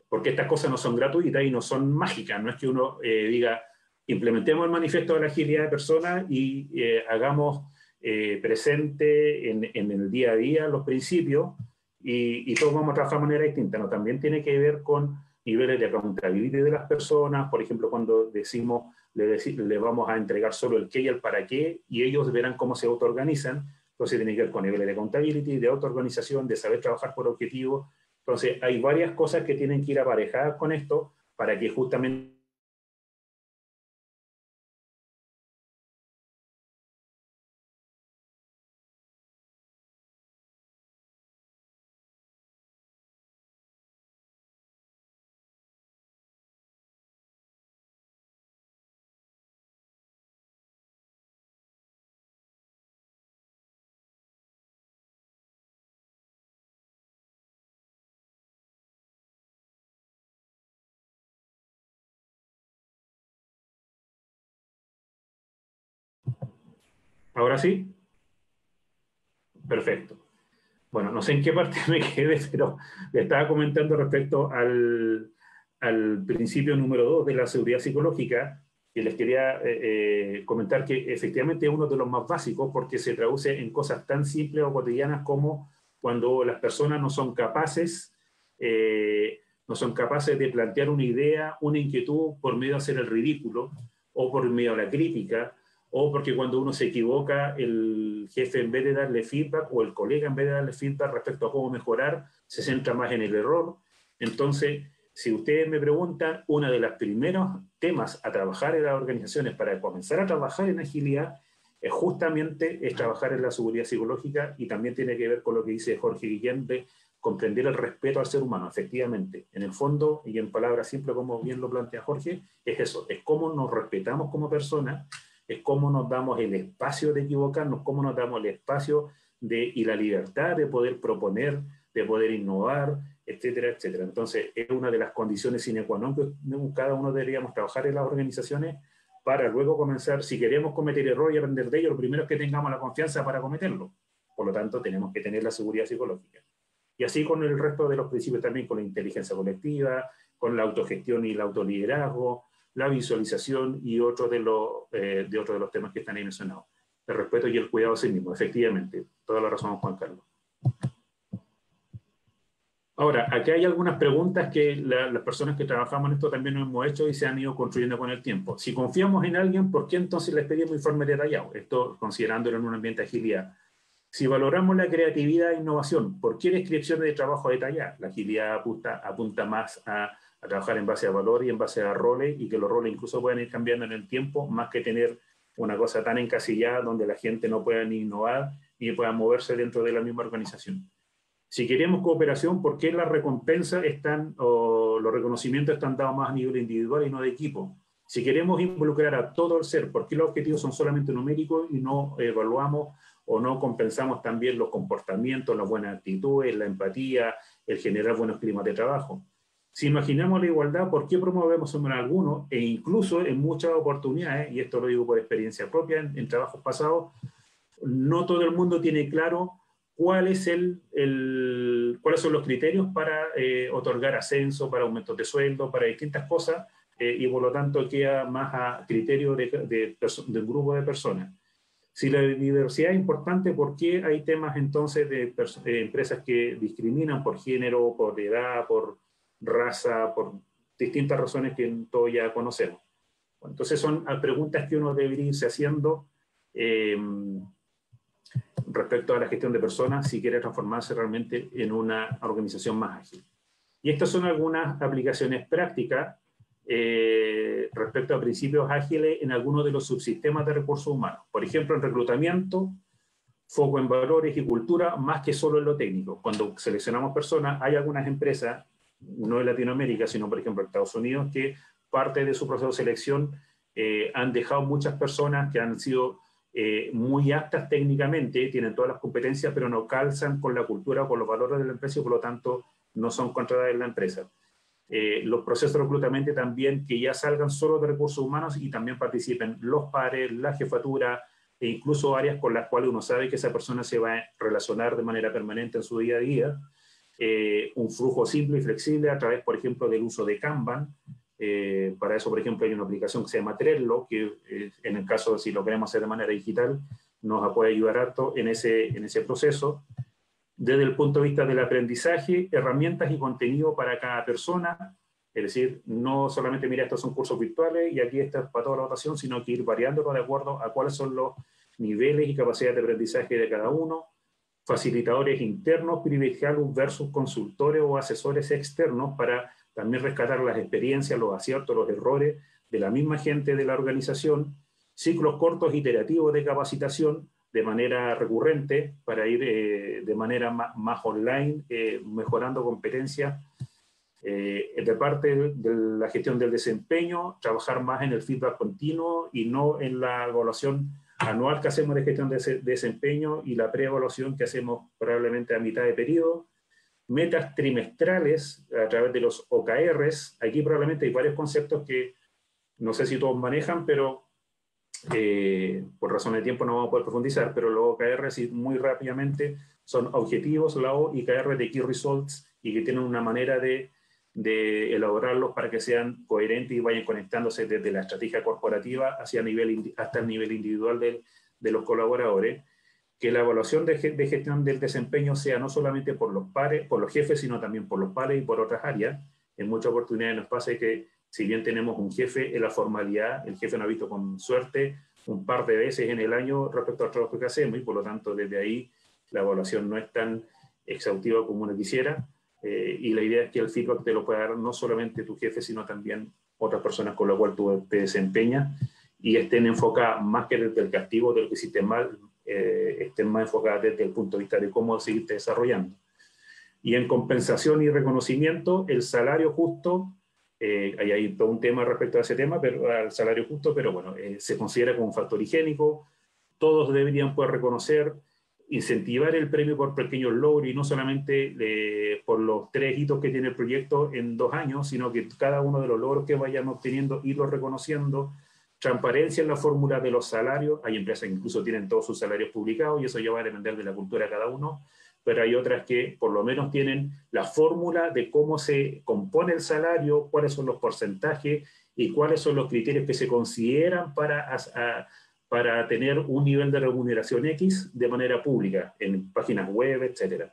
porque estas cosas no son gratuitas y no son mágicas, no es que uno diga, implementemos el manifiesto de la agilidad de personas y hagamos presente en el día a día los principios y todos vamos a trabajar de manera distinta. No, también tiene que ver con niveles de accountability de las personas, por ejemplo, cuando decimos, le vamos a entregar solo el qué y el para qué, y ellos verán cómo se autoorganizan. Entonces tiene que ver con niveles de accountability, de autoorganización, de saber trabajar por objetivos. Entonces hay varias cosas que tienen que ir aparejadas con esto para que justamente ¿ahora sí? Perfecto. Bueno, no sé en qué parte me quedé, pero le estaba comentando respecto al principio número 2 de la seguridad psicológica, que les quería comentar que efectivamente es uno de los más básicos porque se traduce en cosas tan simples o cotidianas como cuando las personas no son capaces de plantear una idea, una inquietud por medio de hacer el ridículo o por medio de la crítica, o porque cuando uno se equivoca, el jefe en vez de darle feedback o el colega en vez de darle feedback respecto a cómo mejorar, se centra más en el error. Entonces, si ustedes me preguntan, uno de los primeros temas a trabajar en las organizaciones para comenzar a trabajar en agilidad es justamente trabajar en la seguridad psicológica y también tiene que ver con lo que dice Jorge Guillén de comprender el respeto al ser humano. Efectivamente, en el fondo y en palabras simples, como bien lo plantea Jorge, es eso, es cómo nos respetamos como personas, es cómo nos damos el espacio de equivocarnos, cómo nos damos el espacio y la libertad de poder proponer, de poder innovar, etcétera, etcétera. Entonces, es una de las condiciones sine qua non que cada uno deberíamos trabajar en las organizaciones para luego comenzar, si queremos cometer errores y aprender de ellos, lo primero es que tengamos la confianza para cometerlo. Por lo tanto, tenemos que tener la seguridad psicológica. Y así con el resto de los principios también, con la inteligencia colectiva, con la autogestión y el autoliderazgo, la visualización y otro de los temas que están ahí mencionados. El respeto y el cuidado a sí mismo, efectivamente. Toda la razón, Juan Carlos. Ahora, aquí hay algunas preguntas que las personas que trabajamos en esto también nos hemos hecho y se han ido construyendo con el tiempo. Si confiamos en alguien, ¿por qué entonces les pedimos informe detallado? Esto considerándolo en un ambiente de agilidad. Si valoramos la creatividad e innovación, ¿por qué descripciones de trabajo detalladas? La agilidad apunta más a trabajar en base a valor y en base a roles, y que los roles incluso puedan ir cambiando en el tiempo, más que tener una cosa tan encasillada donde la gente no pueda ni innovar ni pueda moverse dentro de la misma organización. Si queremos cooperación, ¿por qué las recompensas o los reconocimientos están dados más a nivel individual y no de equipo? Si queremos involucrar a todo el ser, ¿por qué los objetivos son solamente numéricos y no evaluamos o no compensamos también los comportamientos, las buenas actitudes, la empatía, el generar buenos climas de trabajo? Si imaginamos la igualdad, ¿por qué promovemos en algunos? E incluso en muchas oportunidades, y esto lo digo por experiencia propia en trabajos pasados, no todo el mundo tiene claro cuál es cuáles son los criterios para otorgar ascenso, para aumentos de sueldo, para distintas cosas, y por lo tanto queda más a criterio de un grupo de personas. Si la diversidad es importante, ¿por qué hay temas entonces de empresas que discriminan por género, por edad, por raza, por distintas razones que todos ya conocemos? Entonces son preguntas que uno debería irse haciendo respecto a la gestión de personas si quiere transformarse realmente en una organización más ágil. Y estas son algunas aplicaciones prácticas respecto a principios ágiles en algunos de los subsistemas de recursos humanos. Por ejemplo, en reclutamiento, foco en valores y cultura, más que solo en lo técnico. Cuando seleccionamos personas, hay algunas empresas, no en Latinoamérica, sino por ejemplo en Estados Unidos, que parte de su proceso de selección han dejado muchas personas que han sido muy aptas técnicamente, tienen todas las competencias, pero no calzan con la cultura o con los valores de la empresa y por lo tanto no son contratadas en la empresa. Los procesos de reclutamiento también que ya salgan solo de recursos humanos y también participen los pares, la jefatura e incluso áreas con las cuales uno sabe que esa persona se va a relacionar de manera permanente en su día a día. Un flujo simple y flexible a través, por ejemplo, del uso de Kanban. Para eso, por ejemplo, hay una aplicación que se llama Trello, que en el caso de si lo queremos hacer de manera digital, nos puede ayudar harto en ese proceso. Desde el punto de vista del aprendizaje, herramientas y contenido para cada persona, es decir, no solamente mira, estos son cursos virtuales y aquí está para toda la votación, sino que ir variándolo de acuerdo a cuáles son los niveles y capacidades de aprendizaje de cada uno. Facilitadores internos, privilegiados versus consultores o asesores externos para también rescatar las experiencias, los aciertos, los errores de la misma gente de la organización. Ciclos cortos iterativos de capacitación de manera recurrente para ir de manera más online, mejorando competencias. De parte de la gestión del desempeño, trabajar más en el feedback continuo y no en la evaluación anual que hacemos de gestión de desempeño y la preevaluación que hacemos probablemente a mitad de periodo. Metas trimestrales a través de los OKRs. Aquí probablemente hay varios conceptos que no sé si todos manejan, pero por razones de tiempo no vamos a poder profundizar, pero los OKRs muy rápidamente son objetivos, la O y KR de Key Results, y que tienen una manera de elaborarlos para que sean coherentes y vayan conectándose desde la estrategia corporativa hasta el nivel individual de los colaboradores. Que la evaluación de gestión del desempeño sea no solamente por los pares, por los jefes, sino también por los pares y por otras áreas. En muchas oportunidades nos pasa que si bien tenemos un jefe en la formalidad, el jefe nos ha visto con suerte un par de veces en el año respecto al trabajo que hacemos y por lo tanto desde ahí la evaluación no es tan exhaustiva como uno quisiera y la idea es que el feedback te lo pueda dar no solamente tu jefe, sino también otras personas con las cuales tú te desempeñas y estén enfocadas más que desde el castigo de lo que hiciste mal, estén más enfocadas desde el punto de vista de cómo seguirte desarrollando. Y en compensación y reconocimiento, el salario justo, hay todo un tema respecto a ese tema, pero al salario justo, pero bueno, se considera como un factor higiénico, todos deberían poder reconocer, incentivar el premio por pequeños logros y no solamente por los 3 hitos que tiene el proyecto en 2 años, sino que cada uno de los logros que vayan obteniendo, irlos reconociendo. Transparencia en la fórmula de los salarios, hay empresas que incluso tienen todos sus salarios publicados y eso ya va a depender de la cultura de cada uno, pero hay otras que por lo menos tienen la fórmula de cómo se compone el salario, cuáles son los porcentajes y cuáles son los criterios que se consideran para tener un nivel de remuneración X de manera pública, en páginas web, etc.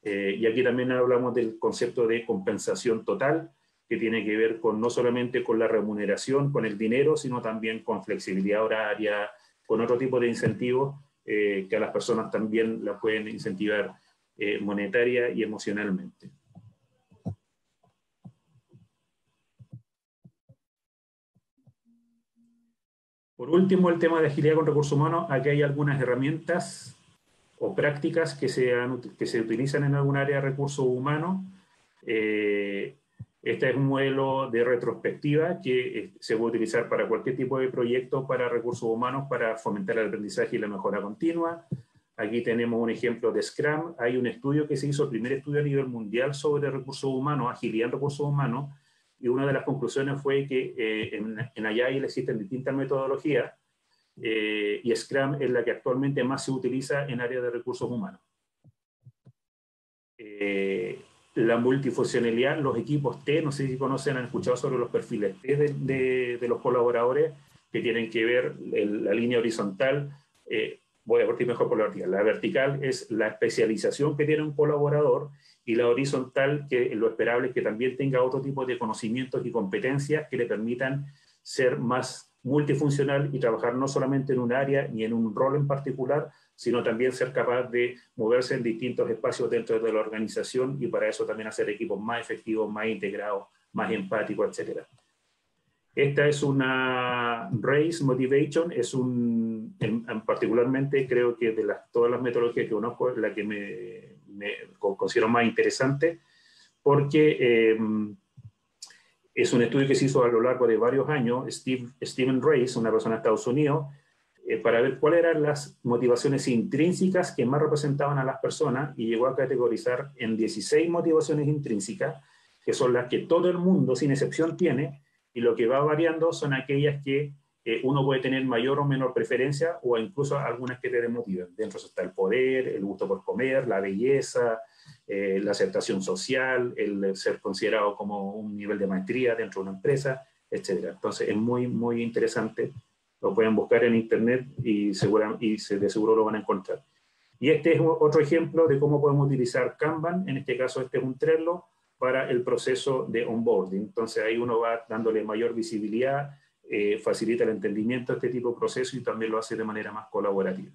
Y aquí también hablamos del concepto de compensación total, que tiene que ver con no solamente con la remuneración, con el dinero, sino también con flexibilidad horaria, con otro tipo de incentivos que a las personas también las pueden incentivar monetaria y emocionalmente. Por último, el tema de agilidad con recursos humanos. Aquí hay algunas herramientas o prácticas que se utilizan en algún área de recursos humanos. Este es un modelo de retrospectiva que se puede utilizar para cualquier tipo de proyecto para recursos humanos para fomentar el aprendizaje y la mejora continua. Aquí tenemos un ejemplo de Scrum. Hay un estudio que se hizo, el primer estudio a nivel mundial sobre recursos humanos, agilidad en recursos humanos, y una de las conclusiones fue que en Agile existen distintas metodologías y Scrum es la que actualmente más se utiliza en áreas de recursos humanos. La multifuncionalidad, los equipos T, no sé si conocen, han escuchado sobre los perfiles T de los colaboradores, que tienen que ver la línea horizontal. Voy a partir mejor por la vertical. La vertical es la especialización que tiene un colaborador, y la horizontal, que lo esperable es que también tenga otro tipo de conocimientos y competencias que le permitan ser más multifuncional y trabajar no solamente en un área ni en un rol en particular, sino también ser capaz de moverse en distintos espacios dentro de la organización, y para eso también hacer equipos más efectivos, más integrados, más empáticos, etc. Esta es una Race Motivation, es particularmente creo que de todas las metodologías que conozco es la que me considero más interesante, porque es un estudio que se hizo a lo largo de varios años. Stephen Race, una persona de Estados Unidos, para ver cuáles eran las motivaciones intrínsecas que más representaban a las personas, y llegó a categorizar en 16 motivaciones intrínsecas, que son las que todo el mundo, sin excepción, tiene, y lo que va variando son aquellas que uno puede tener mayor o menor preferencia, o incluso algunas que te desmotivan. Dentro está el poder, el gusto por comer, la belleza, la aceptación social, el ser considerado como un nivel de maestría dentro de una empresa, etc. Entonces es muy, muy interesante. Lo pueden buscar en internet y de seguro lo van a encontrar. Y este es otro ejemplo de cómo podemos utilizar Kanban. En este caso, este es un Trello para el proceso de onboarding. Entonces ahí uno va dándole mayor visibilidad, facilita el entendimiento de este tipo de proceso, y también lo hace de manera más colaborativa.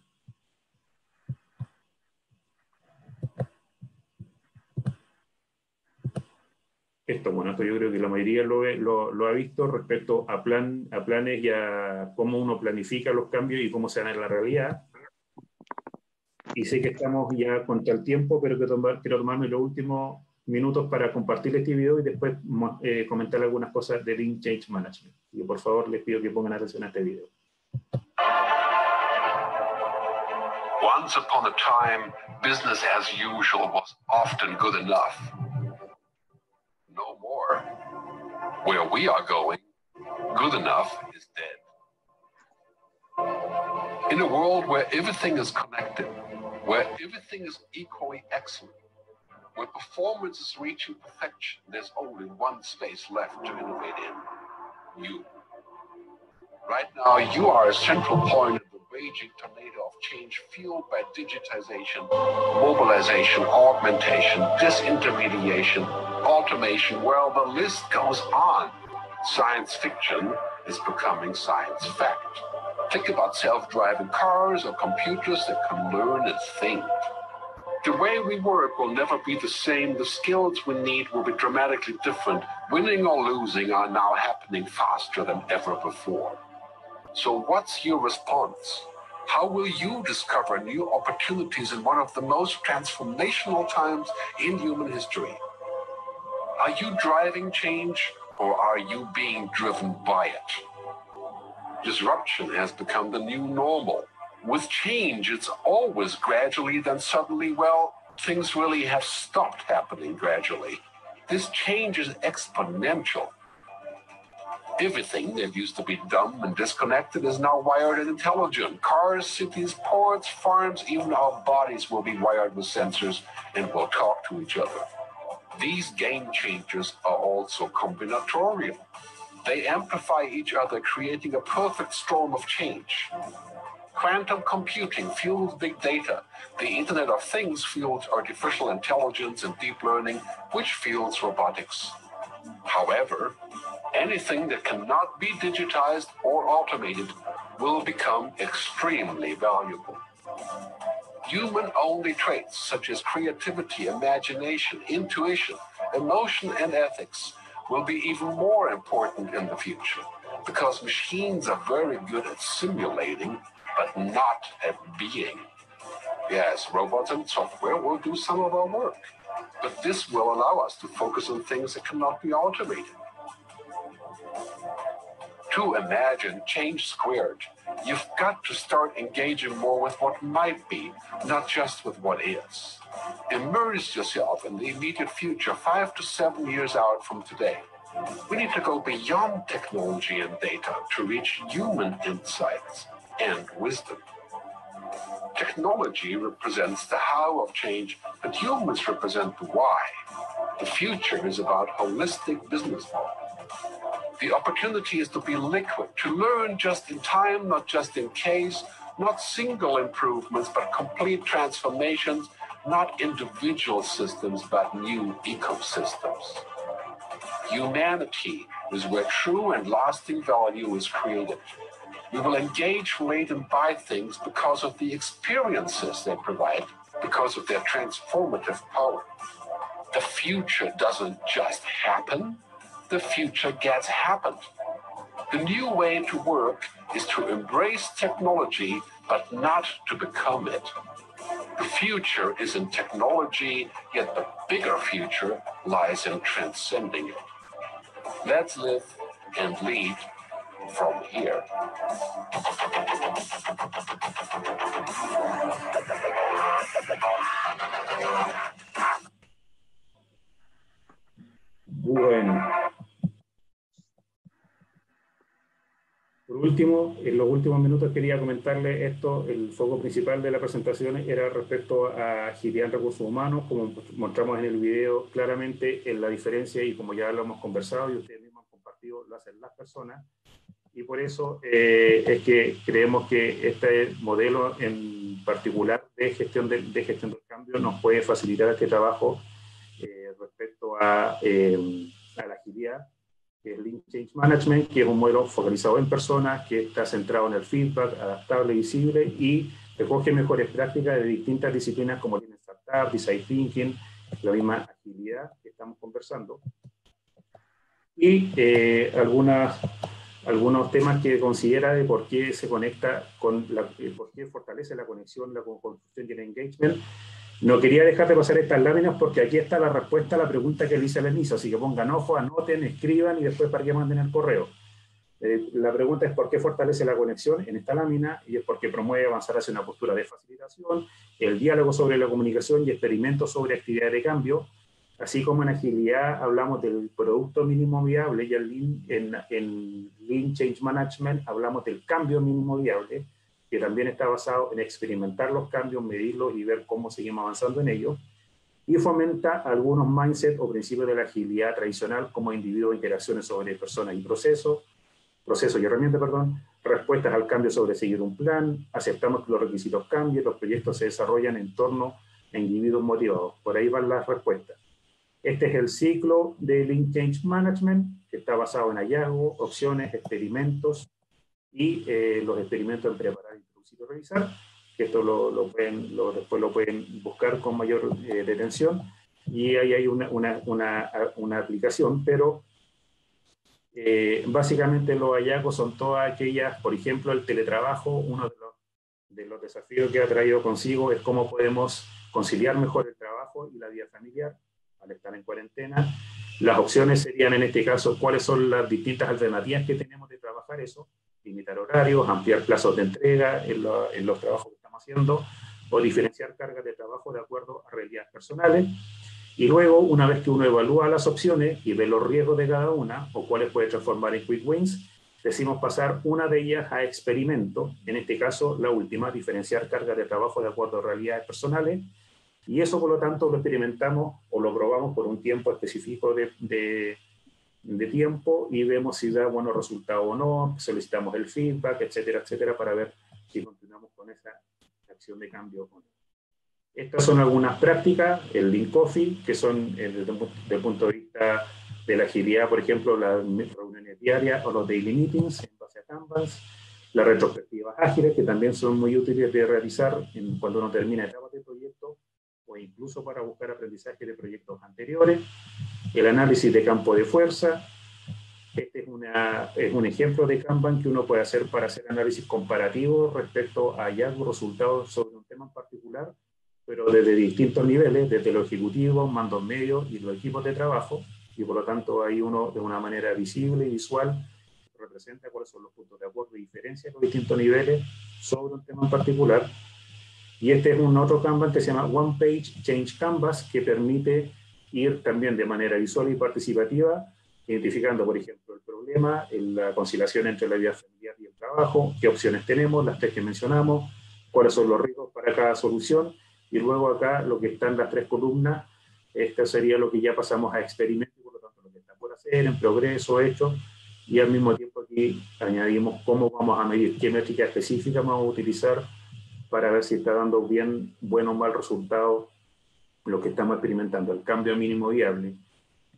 Esto yo creo que la mayoría lo ha visto respecto a planes y a cómo uno planifica los cambios y cómo se dan en la realidad. Y sé que estamos ya contra el tiempo, pero quiero tomarme los últimos minutos para compartir este video y después comentar algunas cosas de Lean Change Management. Y por favor les pido que pongan atención a este video. Once upon a time, business as usual was often good enough. No more. Where we are going, good enough is dead. In a world where everything is connected, where everything is equally excellent, where performance is reaching perfection, there's only one space left to innovate in: you. Right now, you are a central point of the raging tornado of change fueled by digitization, mobilization, augmentation, disintermediation, automation. Well, the list goes on. Science fiction is becoming science fact. Think about self-driving cars or computers that can learn and think. The way we work will never be the same. The skills we need will be dramatically different. Winning or losing are now happening faster than ever before. So what's your response? How will you discover new opportunities in one of the most transformational times in human history? Are you driving change, or are you being driven by it? Disruption has become the new normal. With change, it's always gradually, then suddenly, well, things really have stopped happening gradually. This change is exponential. Everything that used to be dumb and disconnected is now wired and intelligent. Cars, cities, ports, farms, even our bodies will be wired with sensors and will talk to each other. These game changers are also combinatorial. They amplify each other, creating a perfect storm of change. Quantum computing fuels big data. The Internet of Things fuels artificial intelligence and deep learning, which fuels robotics. However, anything that cannot be digitized or automated will become extremely valuable. Human-only traits such as creativity, imagination, intuition, emotion, and ethics will be even more important in the future, because machines are very good at simulating, but not at being. Yes, robots and software will do some of our work, but this will allow us to focus on things that cannot be automated. To imagine change squared, you've got to start engaging more with what might be, not just with what is. Immerse yourself in the immediate future, 5 to 7 years out from today. We need to go beyond technology and data to reach human insights and wisdom. Technology represents the how of change, but humans represent the why. The future is about holistic business model. The opportunity is to be liquid, to learn just in time, not just in case, not single improvements, but complete transformations, not individual systems, but new ecosystems. Humanity is where true and lasting value is created. We will engage, relate, and buy things because of the experiences they provide, because of their transformative power. The future doesn't just happen. The future gets happened. The new way to work is to embrace technology, but not to become it. The future is in technology, yet the bigger future lies in transcending it. Let's live and lead from here. Bueno. Por último, en los últimos minutos quería comentarle esto, el foco principal de la presentación era respecto a agilidad en recursos humanos, como mostramos en el video claramente en la diferencia y como ya lo hemos conversado y ustedes mismos han compartido, lo hacen las personas y por eso es que creemos que este modelo en particular de gestión del cambio nos puede facilitar este trabajo respecto a la agilidad, que es Lean Change Management, que es un modelo focalizado en personas, que está centrado en el feedback, adaptable, visible y recoge mejores prácticas de distintas disciplinas como Lean Startup, Design Thinking, la misma agilidad que estamos conversando. Y algunos temas que considera de por qué se conecta con por qué fortalece la conexión, la construcción y el engagement. No quería dejar de pasar estas láminas porque aquí está la respuesta a la pregunta que le hice al inicio, así que pongan ojo, anoten, escriban y después para que manden el correo. La pregunta es por qué fortalece la conexión en esta lámina y es porque promueve avanzar hacia una postura de facilitación, el diálogo sobre la comunicación y experimentos sobre actividades de cambio, así como en agilidad hablamos del producto mínimo viable y en Lean Change Management hablamos del cambio mínimo viable, que también está basado en experimentar los cambios, medirlos y ver cómo seguimos avanzando en ellos, y fomenta algunos mindset o principios de la agilidad tradicional como individuos, interacciones sobre personas y procesos y herramientas, respuestas al cambio sobre seguir un plan, aceptamos que los requisitos cambien, los proyectos se desarrollan en torno a individuos motivados. Por ahí van las respuestas. Este es el ciclo de Lean Change Management, que está basado en hallazgos, opciones, experimentos, y los experimentos en preparar, introducir y revisar, que esto después lo pueden buscar con mayor detención, y ahí hay una aplicación, pero básicamente los hallazgos son todas aquellas, por ejemplo, el teletrabajo, uno de los desafíos que ha traído consigo es cómo podemos conciliar mejor el trabajo y la vida familiar al estar en cuarentena. Las opciones serían en este caso cuáles son las distintas alternativas que tenemos de trabajar eso, limitar horarios, ampliar plazos de entrega en los trabajos que estamos haciendo, o diferenciar cargas de trabajo de acuerdo a realidades personales. Y luego, una vez que uno evalúa las opciones y ve los riesgos de cada una, o cuáles puede transformar en quick wins, decimos pasar una de ellas a experimento, en este caso la última, diferenciar cargas de trabajo de acuerdo a realidades personales, y eso por lo tanto lo experimentamos o lo probamos por un tiempo específico de tiempo y vemos si da buenos resultados o no, solicitamos el feedback, etcétera, etcétera, para ver si continuamos con esa acción de cambio o no. Estas son algunas prácticas, el Lean Coffee, que son desde el punto de vista de la agilidad, por ejemplo, las reuniones diarias o los daily meetings en base a Canvas, las retrospectivas ágiles, que también son muy útiles de realizar cuando uno termina etapas de proyecto o incluso para buscar aprendizaje de proyectos anteriores, el análisis de campo de fuerza. Este es un ejemplo de Kanban que uno puede hacer para hacer análisis comparativo respecto a hallazgos, resultados sobre un tema en particular particular, pero desde distintos niveles, desde los ejecutivos, mandos medios y los equipos de trabajo, y por lo tanto hay uno de una manera visible y visual representa cuáles son los puntos de acuerdo y diferencia en los distintos niveles sobre un tema en particular. Y este es un otro Canvas que se llama One Page Change Canvas, que permite ir también de manera visual y participativa, identificando, por ejemplo, el problema, la conciliación entre la vida familiar y el trabajo, qué opciones tenemos, las tres que mencionamos, cuáles son los riesgos para cada solución, y luego acá lo que está en las tres columnas, esto sería lo que ya pasamos a experimento, por lo tanto lo que está por hacer, en progreso, hecho, y al mismo tiempo aquí añadimos cómo vamos a medir, qué métrica específica vamos a utilizar para ver si está dando bien, buen o mal resultado lo que estamos experimentando, el cambio mínimo viable.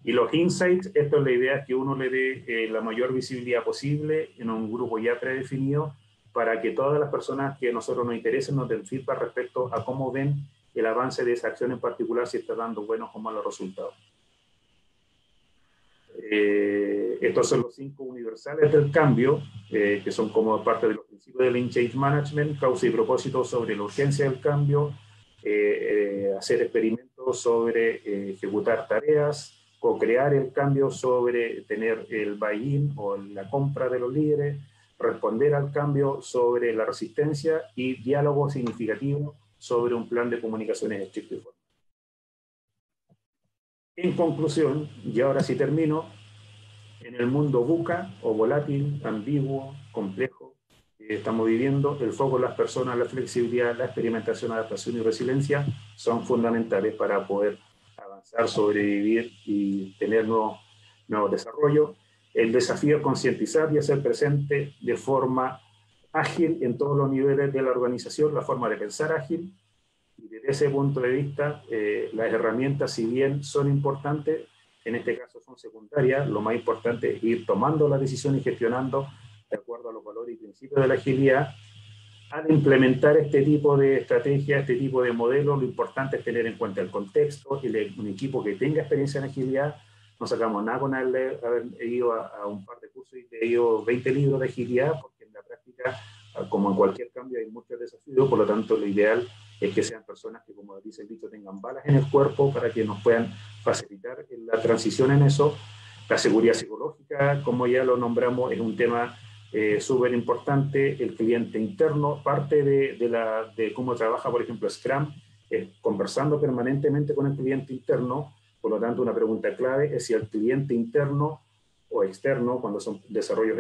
Y los insights, esto es la idea, es que uno le dé la mayor visibilidad posible en un grupo ya predefinido para que todas las personas que a nosotros nos interesen nos den feedback respecto a cómo ven el avance de esa acción en particular, si está dando buenos o malos resultados. Estos son los 5 universales del cambio, que son como parte de los principios del Lean Change Management: causa y propósito sobre la urgencia del cambio, hacer experimentos sobre ejecutar tareas, co-crear el cambio sobre tener el buy-in o la compra de los líderes, responder al cambio sobre la resistencia y diálogo significativo sobre un plan de comunicaciones estricto y formal. En conclusión, y ahora sí termino, en el mundo VUCA o volátil, ambiguo, complejo, que estamos viviendo, el foco en las personas, la flexibilidad, la experimentación, adaptación y resiliencia son fundamentales para poder avanzar, sobrevivir y tener nuevos desarrollos. El desafío es concientizar y hacer presente de forma ágil en todos los niveles de la organización, la forma de pensar ágil. Y desde ese punto de vista, las herramientas, si bien son importantes, en este caso son secundarias, lo más importante es ir tomando la decisión y gestionando de acuerdo a los valores y principios de la agilidad. Al implementar este tipo de estrategia, este tipo de modelo, lo importante es tener en cuenta el contexto, un equipo que tenga experiencia en agilidad. No sacamos nada con haber ido a un par de cursos y leído 20 libros de agilidad, porque en la práctica, como en cualquier cambio, hay muchos desafíos. Por lo tanto, lo ideal es que sean personas que, como dice el dicho, tengan balas en el cuerpo para que nos puedan facilitar la transición en eso. La seguridad psicológica, como ya lo nombramos, es un tema súper importante. El cliente interno, parte de cómo trabaja, por ejemplo, Scrum, conversando permanentemente con el cliente interno. Por lo tanto, una pregunta clave es si el cliente interno o externo, cuando son desarrollos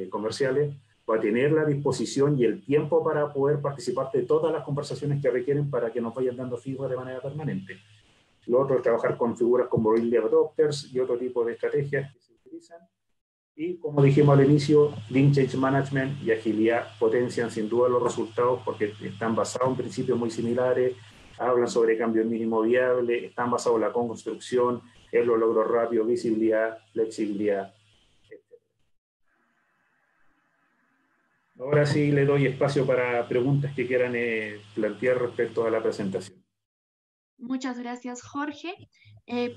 comerciales, va a tener la disposición y el tiempo para poder participar de todas las conversaciones que requieren para que nos vayan dando feedback de manera permanente. Lo otro es trabajar con figuras como Early Adopters y otro tipo de estrategias que se utilizan. Y como dijimos al inicio, Lean Change Management y agilidad potencian sin duda los resultados porque están basados en principios muy similares, hablan sobre cambio mínimo viable, están basados en la construcción, en los logros rápidos, visibilidad, flexibilidad, etc. Ahora sí le doy espacio para preguntas que quieran plantear respecto a la presentación. Muchas gracias, Jorge.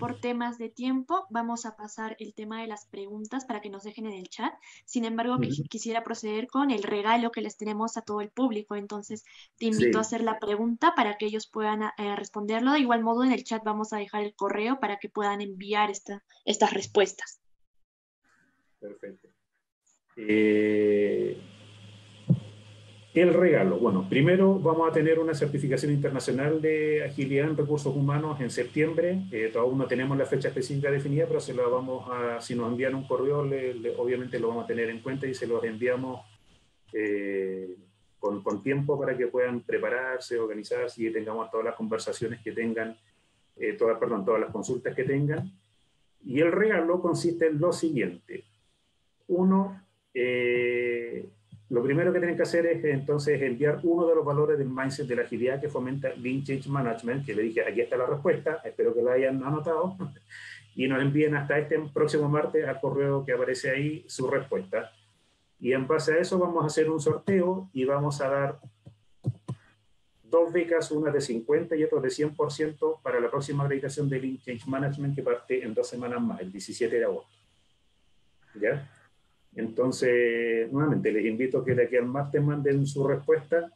Por temas de tiempo, vamos a pasar el tema de las preguntas para que nos dejen en el chat. Sin embargo, quisiera proceder con el regalo que les tenemos a todo el público. Entonces, te invito a hacer la pregunta para que ellos puedan responderlo. De igual modo, en el chat vamos a dejar el correo para que puedan enviar estas respuestas. Perfecto. El regalo. Bueno, primero vamos a tener una certificación internacional de agilidad en recursos humanos en septiembre. Todavía no tenemos la fecha específica definida, pero se la vamos a, si nos envían un correo, obviamente lo vamos a tener en cuenta y se los enviamos con tiempo para que puedan prepararse, organizarse y tengamos todas las conversaciones que tengan, todas las consultas que tengan. Y el regalo consiste en lo siguiente. Uno, lo primero que tienen que hacer es entonces enviar uno de los valores del mindset de la agilidad que fomenta Lean Change Management, que le dije, aquí está la respuesta, espero que la hayan anotado, y nos envíen hasta este próximo martes al correo que aparece ahí su respuesta. Y en base a eso vamos a hacer un sorteo y vamos a dar 2 becas, una de 50 y otra de 100% para la próxima acreditación de Lean Change Management que parte en 2 semanas más, el 17 de agosto. ¿Ya? Entonces, nuevamente, les invito a que de aquí al martes manden su respuesta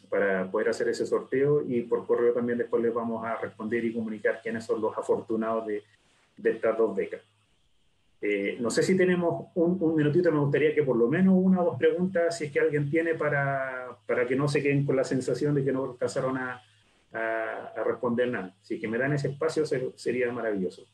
para poder hacer ese sorteo, y por correo también después les vamos a responder y comunicar quiénes son los afortunados de estas 2 becas. No sé si tenemos un minutito, me gustaría que por lo menos 1 o 2 preguntas, si es que alguien tiene, para que no se queden con la sensación de que no alcanzaron a responder nada. Si es que me dan ese espacio, sería maravilloso.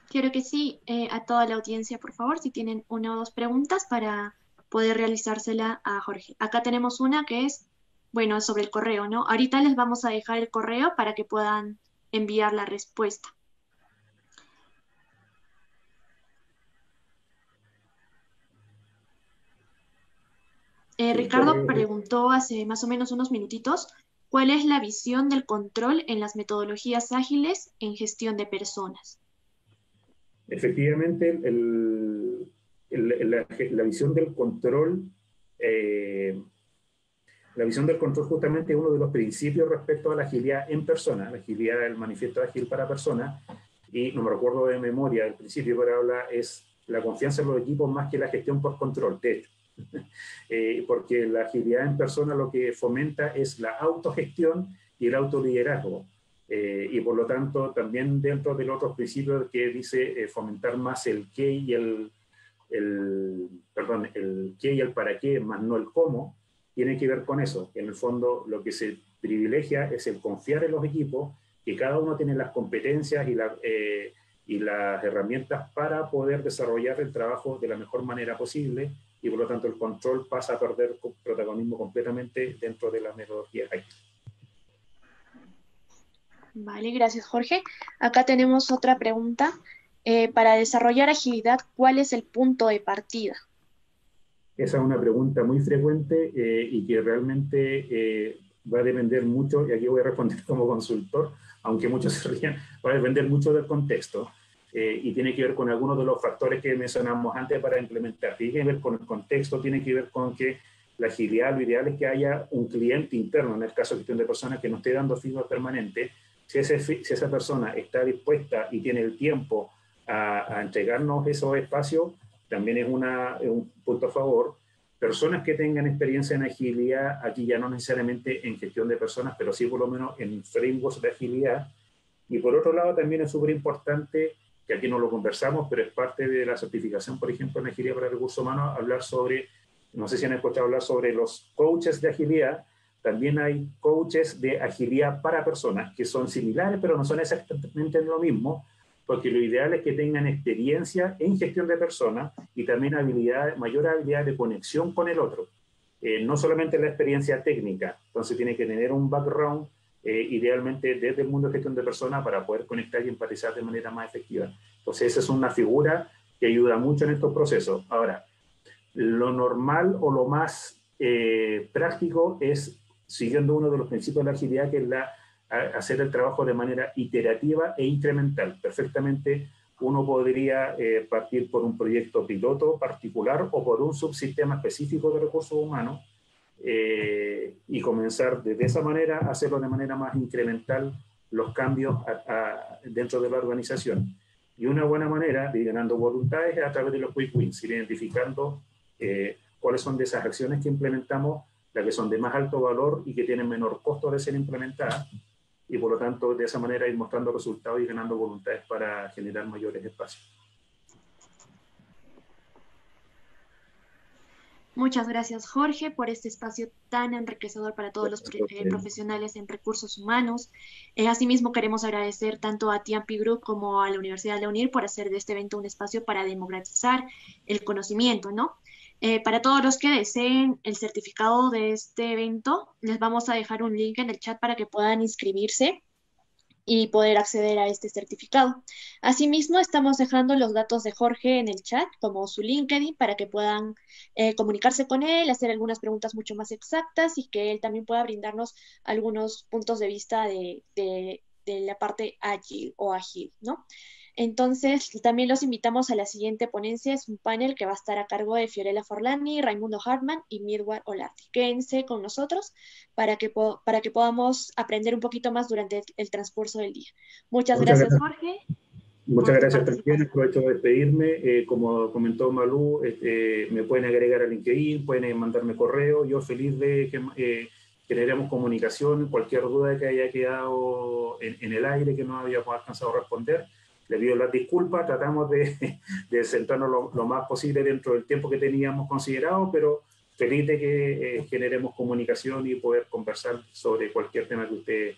Quiero que sí, a toda la audiencia, por favor, si tienen 1 o 2 preguntas para poder realizársela a Jorge. Acá tenemos una que es, bueno, sobre el correo, ¿no? Ahorita les vamos a dejar el correo para que puedan enviar la respuesta. Ricardo preguntó hace más o menos unos minutitos, ¿cuál es la visión del control en las metodologías ágiles en gestión de personas? Efectivamente, la visión del control, justamente es uno de los principios respecto a la agilidad en persona, la agilidad del manifiesto ágil para personas, y no me recuerdo de memoria el principio, pero habla es la confianza en los equipos más que la gestión por control, de hecho. Porque la agilidad en persona lo que fomenta es la autogestión y el autoliderazgo. Y por lo tanto, también dentro del otro principio que dice fomentar más el qué y el qué y el para qué, más no el cómo, tiene que ver con eso. En el fondo, lo que se privilegia es el confiar en los equipos, que cada uno tiene las competencias y las herramientas para poder desarrollar el trabajo de la mejor manera posible, y por lo tanto el control pasa a perder protagonismo completamente dentro de la metodología ágil. Vale, gracias, Jorge. Acá tenemos otra pregunta. Para desarrollar agilidad, ¿cuál es el punto de partida? Esa es una pregunta muy frecuente y que realmente va a depender mucho, y aquí voy a responder como consultor, aunque muchos se rían, va a depender mucho del contexto y tiene que ver con algunos de los factores que mencionamos antes para implementar. Tiene que ver con el contexto, tiene que ver con que la agilidad, lo ideal es que haya un cliente interno, en el caso de gestión de personas, que no esté dando feedback permanente. Si esa persona está dispuesta y tiene el tiempo a entregarnos esos espacios, también es un punto a favor. Personas que tengan experiencia en agilidad, aquí ya no necesariamente en gestión de personas, pero sí por lo menos en frameworks de agilidad. Y por otro lado también es súper importante, que aquí no lo conversamos, pero es parte de la certificación, por ejemplo, en agilidad para recursos humanos, hablar sobre, no sé si han escuchado hablar sobre los coaches de agilidad. También hay coaches de agilidad para personas, que son similares, pero no son exactamente lo mismo, porque lo ideal es que tengan experiencia en gestión de personas y también mayor habilidad de conexión con el otro. No solamente la experiencia técnica, entonces tiene que tener un background, idealmente desde el mundo de gestión de personas, para poder conectar y empatizar de manera más efectiva. Entonces esa es una figura que ayuda mucho en estos procesos. Ahora, lo normal o lo más práctico es, siguiendo uno de los principios de la agilidad, que es hacer el trabajo de manera iterativa e incremental. Perfectamente uno podría partir por un proyecto piloto particular o por un subsistema específico de recursos humanos y comenzar de esa manera a hacerlo de manera más incremental los cambios dentro de la organización. Y una buena manera de ir ganando voluntades es a través de los quick wins, ir identificando cuáles son de esas acciones que implementamos las que son de más alto valor y que tienen menor costo de ser implementadas, y por lo tanto de esa manera ir mostrando resultados y ganando voluntades para generar mayores espacios. Muchas gracias, Jorge, por este espacio tan enriquecedor para todos los profesionales en recursos humanos. Asimismo, queremos agradecer tanto a TMP Group como a la Universidad de la UNIR por hacer de este evento un espacio para democratizar el conocimiento, ¿no? Para todos los que deseen el certificado de este evento, les vamos a dejar un link en el chat para que puedan inscribirse y poder acceder a este certificado. Asimismo, estamos dejando los datos de Jorge en el chat, como su LinkedIn, para que puedan comunicarse con él, hacer algunas preguntas mucho más exactas y que él también pueda brindarnos algunos puntos de vista de la parte ágil o ágil, ¿no? Entonces, también los invitamos a la siguiente ponencia. Es un panel que va a estar a cargo de Fiorella Forlani, Raimundo Hartmann y Mirwar Olarte. Quédense con nosotros para que podamos aprender un poquito más durante el transcurso del día. Muchas gracias, Jorge. Muchas gracias también. Aprovecho de despedirme. Como comentó Malú, me pueden agregar a LinkedIn, pueden mandarme correo. Yo feliz de que generemos comunicación. Cualquier duda que haya quedado en el aire que no habíamos alcanzado a responder, le pido las disculpas. Tratamos de centrarnos lo más posible dentro del tiempo que teníamos considerado, pero feliz de que generemos comunicación y poder conversar sobre cualquier tema que a usted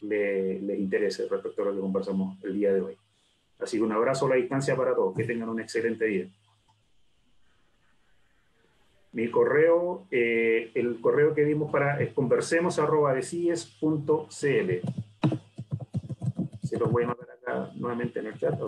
les interese respecto a lo que conversamos el día de hoy. Así que un abrazo a la distancia para todos. Que tengan un excelente día. Mi correo, el correo que dimos es conversemos@decies.cl. Se lo voy a anotar acá nuevamente en el chat.